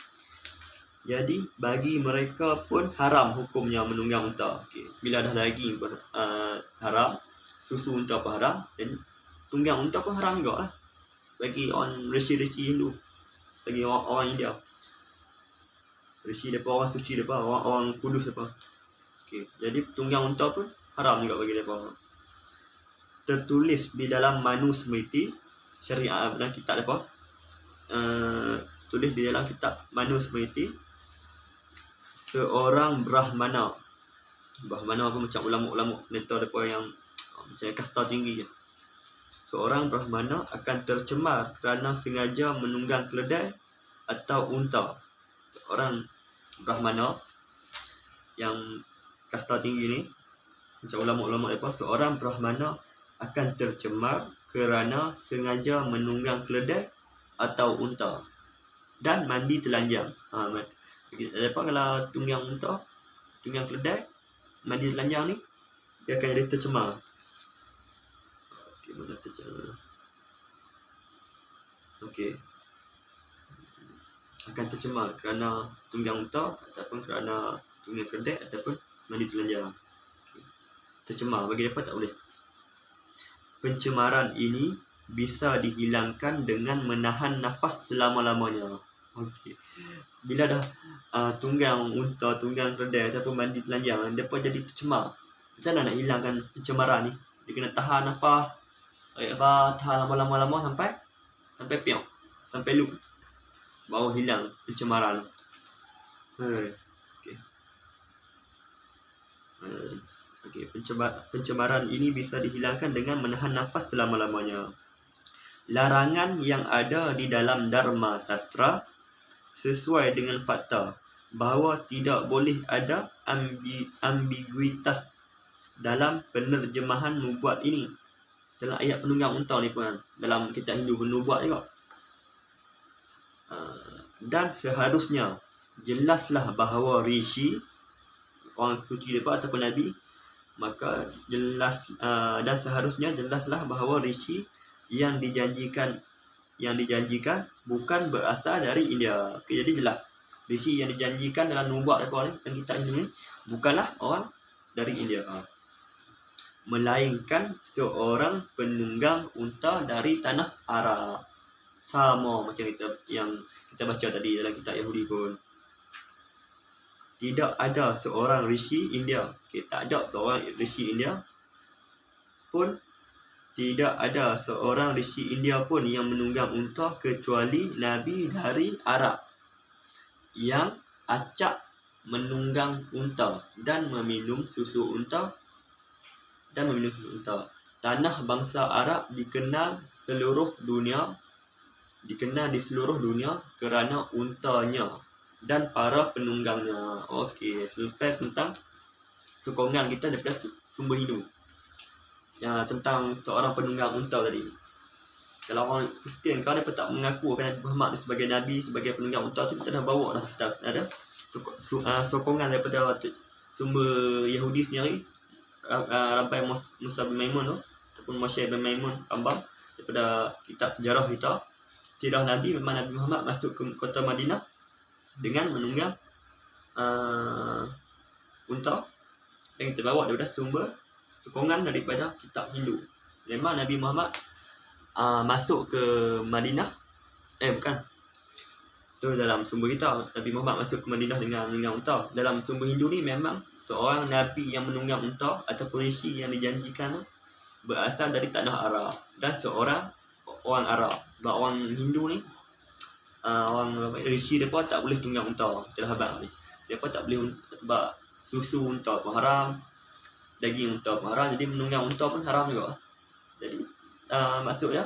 bagi mereka pun haram hukumnya menunggang unta. Okay. Bila dah daging pun haram, susu unta pun haram, dan tunggang unta pun haram juga lah bagi orang rishi Hindu, bagi orang India. Rishi depa orang suci depa, orang kudus depa. Okay. Jadi tunggang unta pun haram juga bagi mereka. Tertulis di dalam Manusmriti, syariat dalam kitab mereka, tulis di dalam kitab Manusmriti, seorang Brahmana apa macam ulama-ulama mentor mereka yang macam kasta tinggi je. Seorang Brahmana akan tercemar kerana sengaja menunggang keledai atau unta. Orang Brahmana yang kasta tinggi ni, macam ulama-ulama mereka, seorang Brahmana akan tercemar kerana sengaja menunggang keledai atau unta dan mandi telanjang. Lepas kalau tunggang unta, tunggang keledai, mandi telanjang ni, dia akan jadi tercemar. Okey, mana tercemar? Okey. Akan tercemar kerana tunggang unta ataupun kerana tunggang keledai ataupun mandi telanjang. Okay. Tercemar, bagi mereka tak boleh. Pencemaran ini bisa dihilangkan dengan menahan nafas selama-lamanya. Okey. Bila dah tunggang unta, tunggang keledai ataupun mandi telanjang, dia pun jadi tercemar. Macam mana nak hilangkan pencemaran ni? Dia kena tahan nafas. Tahan lama-lama sampai piang, sampai lup, baru hilang pencemaran. Okey. Okey, pencemaran ini bisa dihilangkan dengan menahan nafas selama-lamanya. Larangan yang ada di dalam Dharma Sastra sesuai dengan fakta bahawa tidak boleh ada ambiguitas dalam penerjemahan nubuat ini. Dalam ayat penunggang unta ni pun dalam kitab Hindu pun nubuat juga. Dan seharusnya jelaslah bahawa rishi, orang suci mereka ataupun nabi, maka jelas dan seharusnya jelaslah bahawa rishi yang dijanjikan bukan berasal dari India. Okay, jadi jelas rishi yang dijanjikan dalam nubuat mereka ni, yang kitab Hindu ni, bukanlah orang dari India, melainkan seorang penunggang unta dari tanah Arab. Sama macam yang kita baca tadi dalam kitab Yahudi pun. Tidak ada seorang rishi India. Okay, tak ada seorang rishi India pun. Tidak ada seorang rishi India pun yang menunggang unta kecuali Nabi dari Arab yang acak menunggang unta dan meminum susu unta. Tanah bangsa Arab dikenal di seluruh dunia kerana untanya dan para penunggangnya. Okey, selesai tentang sokongan kita daripada sumber Hindu. Tentang seorang penunggang unta tadi. Kalau orang Kristian kau dapat tak mengaku Nabi Muhammad sebagai Nabi, sebagai penunggang unta tu, kita dah bawa dah. Kita ada sokongan daripada sumber Yahudi sendiri. Rampai Musa bin Maimun tu ataupun Moshe bin Maimun Rambam, daripada kitab sejarah kita, sirah Nabi, memang Nabi Muhammad masuk ke kota Madinah dengan menunggang unta, dan kita bawa daripada sumber sokongan daripada kitab Hindu. Memang Nabi Muhammad masuk ke Madinah, bukan tu dalam sumber kita, Nabi Muhammad masuk ke Madinah dengan menunggang unta. Dalam sumber Hindu ni memang seorang Nabi yang menunggang unta ataupun rishi yang dijanjikan berasal dari tanah Arab dan seorang orang Arab. Sebab orang Hindu ni, orang rishi mereka tak boleh tunggang unta. Kita dah habaq ni, mereka tak boleh, sebab susu unta pun haram, daging unta pun haram, jadi menunggang unta pun haram juga. Jadi maksudnya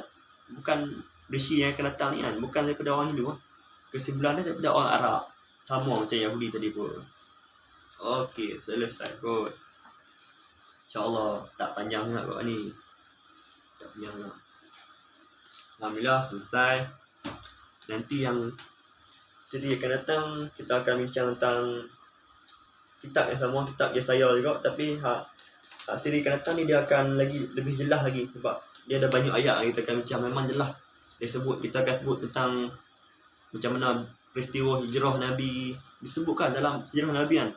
bukan rishi yang akan datang ni kan, bukan daripada orang Hindu, kesimpulan dia daripada orang Arab, sama macam Yahudi tadi pun. Okey, selesai kot. InsyaAllah tak panjang sangat kot ni. Tak panjang sangat. Alhamdulillah selesai. Nanti yang siri akan datang, kita akan bincang tentang kitab yang sama, kitab Yesaya juga. Tapi siri akan datang ni dia akan lagi lebih jelas lagi, sebab dia ada banyak ayat yang kita akan bincang. Memang jelas kita akan sebut tentang macam mana peristiwa hijrah Nabi disebutkan dalam hijrah Nabi kan.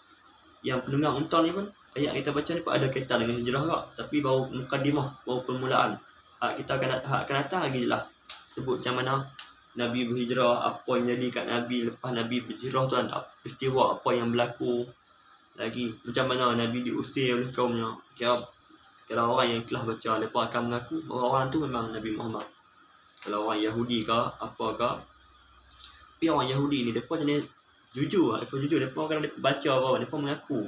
Yang penunggang unta ni pun, ayat kita baca ni pun ada kaitan dengan hijrah juga, tapi baru mukadimah, baru permulaan. Kita akan datang lagi jelas sebut macam mana Nabi berhijrah, apa yang jadi kat Nabi lepas Nabi berhijrah tu kan, peristiwa apa yang berlaku lagi, macam mana Nabi diusir oleh kaumnya. Kalau orang yang telah baca, mereka akan mengaku bahawa orang tu memang Nabi Muhammad. Kalau orang Yahudi ke apa ke, tapi orang Yahudi ni mereka jenis jujur, mereka akan baca apa, mereka mengaku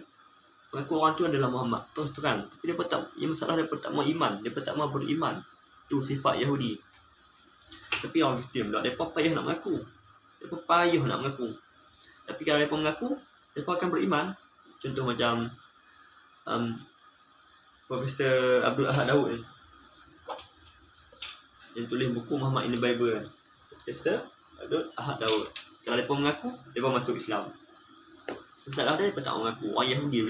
mengaku orang tu adalah Muhammad terus terang, tapi dia tak, yang masalah dia tak mau iman, dia tak mau beriman. Tu sifat Yahudi. Tapi orang Kristian pula, mereka payah nak mengaku. Mereka payah nak mengaku. Tapi kalau mereka mengaku, mereka akan beriman. Contoh macam Profesor Abdul Ahad Daud ni, yang tulis buku Muhammad in the Bible kan. Profesor Abdul Ahad Daud. Kalau mereka mengaku, mereka masuk Islam. Masalah dia, mereka tak mengaku. Orang Yahudi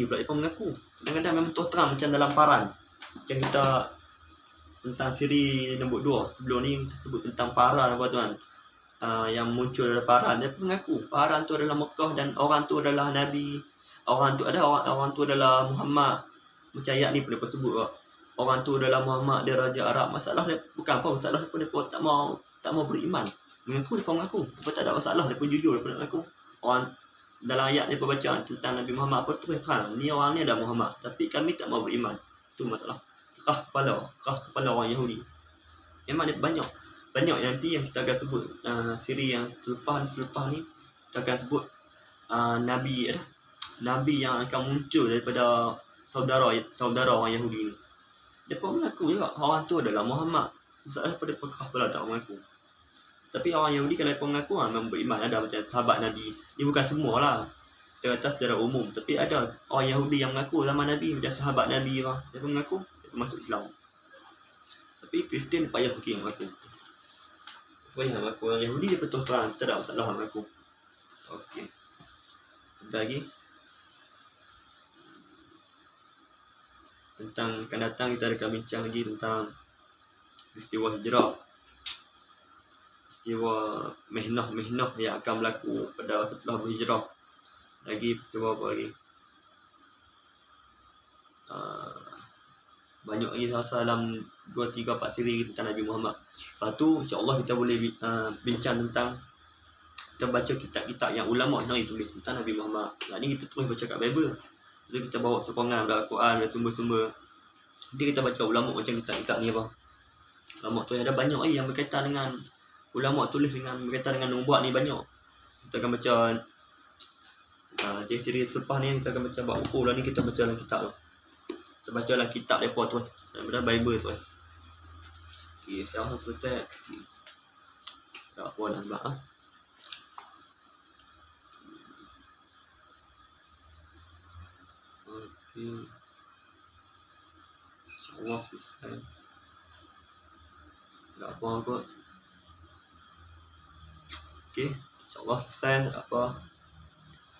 pula, mereka mengaku. Kadang-kadang memang terang macam dalam paran. Macam kita tentang siri nombor 2 sebelum ni, kita sebut tentang paran apa tuan, yang muncul dalam paran. Dia mengaku paran tu adalah Mekah dan orang tu adalah Nabi, orang tu adalah Muhammad. Macam ayat ni pun dia sebut orang tu adalah Muhammad, dia Raja Arab. Masalah dia bukan apa, masalah dia pun dia tak mau beriman. Mengaku dia mengaku, tapi tak ada masalah, dia pun jujur, dia pun nak mengaku. Orang dalam ayat ni pembacaan tentang Nabi Muhammad apa tu terang, ni orang ni ada Muhammad, tapi kami tak mau beriman. Tu masalah. Kerah kepala orang Yahudi. Memang dia banyak nanti yang kita akan sebut siri yang selepas ni kita akan sebut nabi yang akan muncul daripada saudara orang Yahudi ni. Dia pun mengaku juga orang tu adalah Muhammad. Masalah pada kerah kepala tak mengaku. Tapi orang Yahudi kalau mereka mengaku memang beriman. Ada macam sahabat Nabi. Ini bukan semua lah, kita kata secara umum. Tapi ada orang Yahudi yang mengaku zaman Nabi, macam sahabat Nabi lah. Dia pun mengaku, dia pun masuk Islam. Tapi Kristian payah sikit mengaku. Payah mengaku. Orang Yahudi dia betul terang, tak ada masalah mengaku. Okey. Ada lagi? Tentang akan datang kita akan bincang lagi tentang peristiwa hijrah. Peristiwa mihnah yang akan berlaku pada setelah berhijrah. Lagi peristiwa apa lagi? Banyak lagi rasa dalam 2, 3, 4 siri tentang Nabi Muhammad. Lepas tu insya-Allah kita boleh bincang tentang, kita baca kitab-kitab yang ulama sebenarnya tulis tentang Nabi Muhammad. Ni kita terus baca kat Bible. Jadi kita bawa sokongan dari Al-Quran, dari sumber-sumber. Nanti kita baca ulama macam kitab-kitab ni apa. Ulama tu ada banyak lagi yang berkaitan dengan ulama tulis dengan berkaitan dengan nubuat ni banyak. Kita akan baca siri selepas ni kita akan baca bab buku lah ni, kita baca dalam kitab tu. Kita baca dalam kitab depa tu, dalam Bible tu. Okey, saya harus selesai. Tak apa nak buat Okey. InsyaAllah selesai. Tak apa kot. Okey, insyaAllah selesai, tak apa.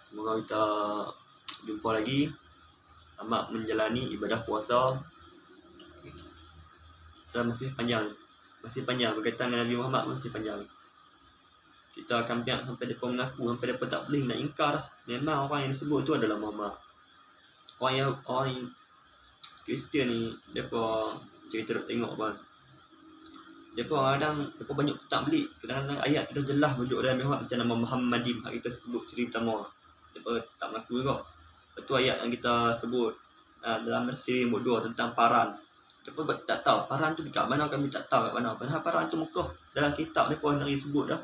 Semoga kita jumpa lagi. Selamat menjalani ibadah puasa. Okay. Kita masih panjang berkaitan dengan Nabi Muhammad, masih panjang. Kita akan biar sampai mereka mengaku, sampai mereka tak boleh nak ingkar. Memang orang yang disebut tu adalah Muhammad. Orang Kristian ni, mereka cerita nak tengok apa. Mereka kadang-kadang banyak tak beli. Kadang-kadang ayat dah jelas wujud dalam Muhammad, macam nama Muhammadim yang kita sebut siri pertama. Mereka tak mengaku juga. Lepas tu ayat yang kita sebut dalam siri nombor 2 tentang paran. Mereka tak tahu paran tu dekat mana, kami tak tahu kat mana. Padahal paran tu Mekah. Dalam kitab mereka yang disebut dah,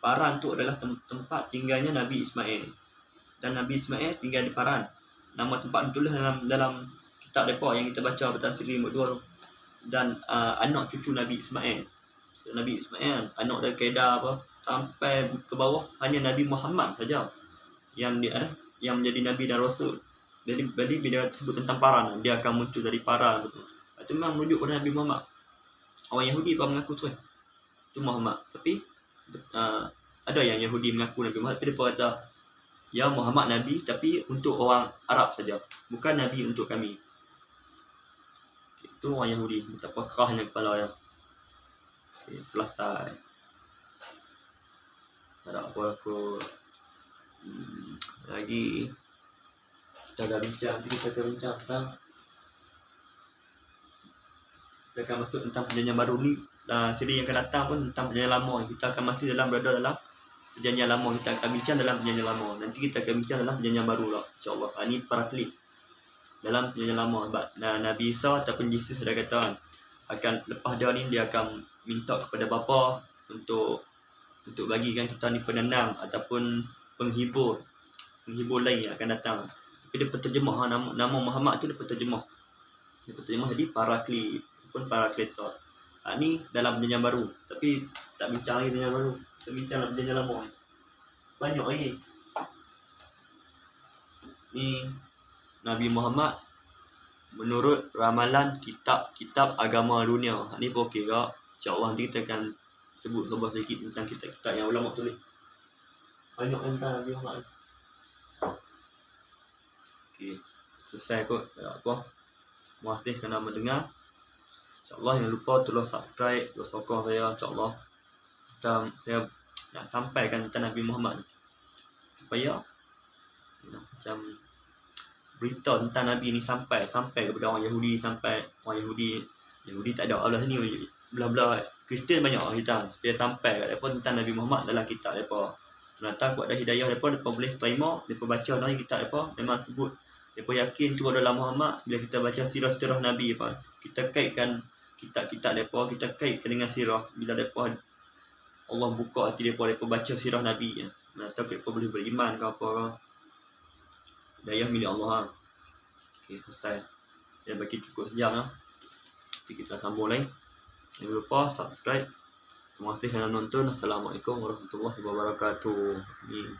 paran tu adalah tempat tinggalnya Nabi Ismail. Dan Nabi Ismail tinggal di paran. Nama tempat tu tulis dalam kitab mereka yang kita baca dalam siri nombor 2 tu. Dan anak cucu Nabi Ismail. Nabi Ismail, anak dari Kedah apa, sampai ke bawah hanya Nabi Muhammad saja yang menjadi Nabi dan Rasul. Jadi bila sebut tentang paran, dia akan muncul dari paran betul. Itu memang merujuk pada Nabi Muhammad. Orang Yahudi pun mengaku tu itu Muhammad. Tapi ada yang Yahudi mengaku Nabi Muhammad, tapi dia kata ya Muhammad Nabi, tapi untuk orang Arab saja, bukan Nabi untuk kami. Itu orang Yahudi. Betapa kerahnya kepala dia. Okay, selesai. Tak ada apa aku lagi. Kita akan bincang tentang, kita akan masuk tentang perjanjian baru ni. Siri yang akan datang pun tentang perjanjian lama. Kita akan masih berada dalam perjanjian lama. Kita akan bincang dalam perjanjian lama. Nanti kita akan bincang dalam perjanjian baru lah, insyaAllah. Ini para klik dalam perjanjian lama. Sebab Nabi Isa ataupun Yesus ada kata akan lepas dia ni, dia akan minta kepada Bapa untuk bagikan kita ni penenang ataupun penghibur lain yang akan datang. Tapi dia penterjemah nama Muhammad tu dia penterjemah. Jadi Parakletos. Ni dalam perjanjian baru. Tapi tak bincang lagi perjanjian baru. Kita bincang dalam perjanjian lama ni. Banyak lagi. Ni Nabi Muhammad menurut ramalan kitab-kitab agama dunia. Ni pun okey ke? InsyaAllah nanti kita akan sebut sedikit tentang kitab-kitab yang ulama tulis. Banyak tentang Nabi Muhammad. Okey, selesai kot. Apa? Terima kasih kerana mendengar. InsyaAllah jangan lupa tolong subscribe, tolong sokong saya. InsyaAllah saya nak sampaikan tentang Nabi Muhammad supaya macam berita tentang Nabi ni sampai kepada orang Yahudi, sampai orang Yahudi tak ada Allah ni, belah-belah Kristian banyak kita, supaya sampai kat depa tentang Nabi Muhammad dalam kitab depa. Ternyata kuat dah hidayah depa boleh terima, depa baca dalam kitab depa memang sebut depa yakin tu adalah Muhammad. Bila kita baca sirah-sirah Nabi apa, kita kaitkan kitab-kitab depa, kita kaitkan dengan sirah. Bila depa Allah buka hati depa baca sirah Nabi, ternyata depa boleh beriman ke apa ke. Hidayah milik Allah. Okey, selesai. Saya bagi cukup sejam lah. Nanti kita sambung lain. Jangan lupa subscribe. Terima kasih kerana nonton. Assalamualaikum warahmatullahi wabarakatuh. Amin.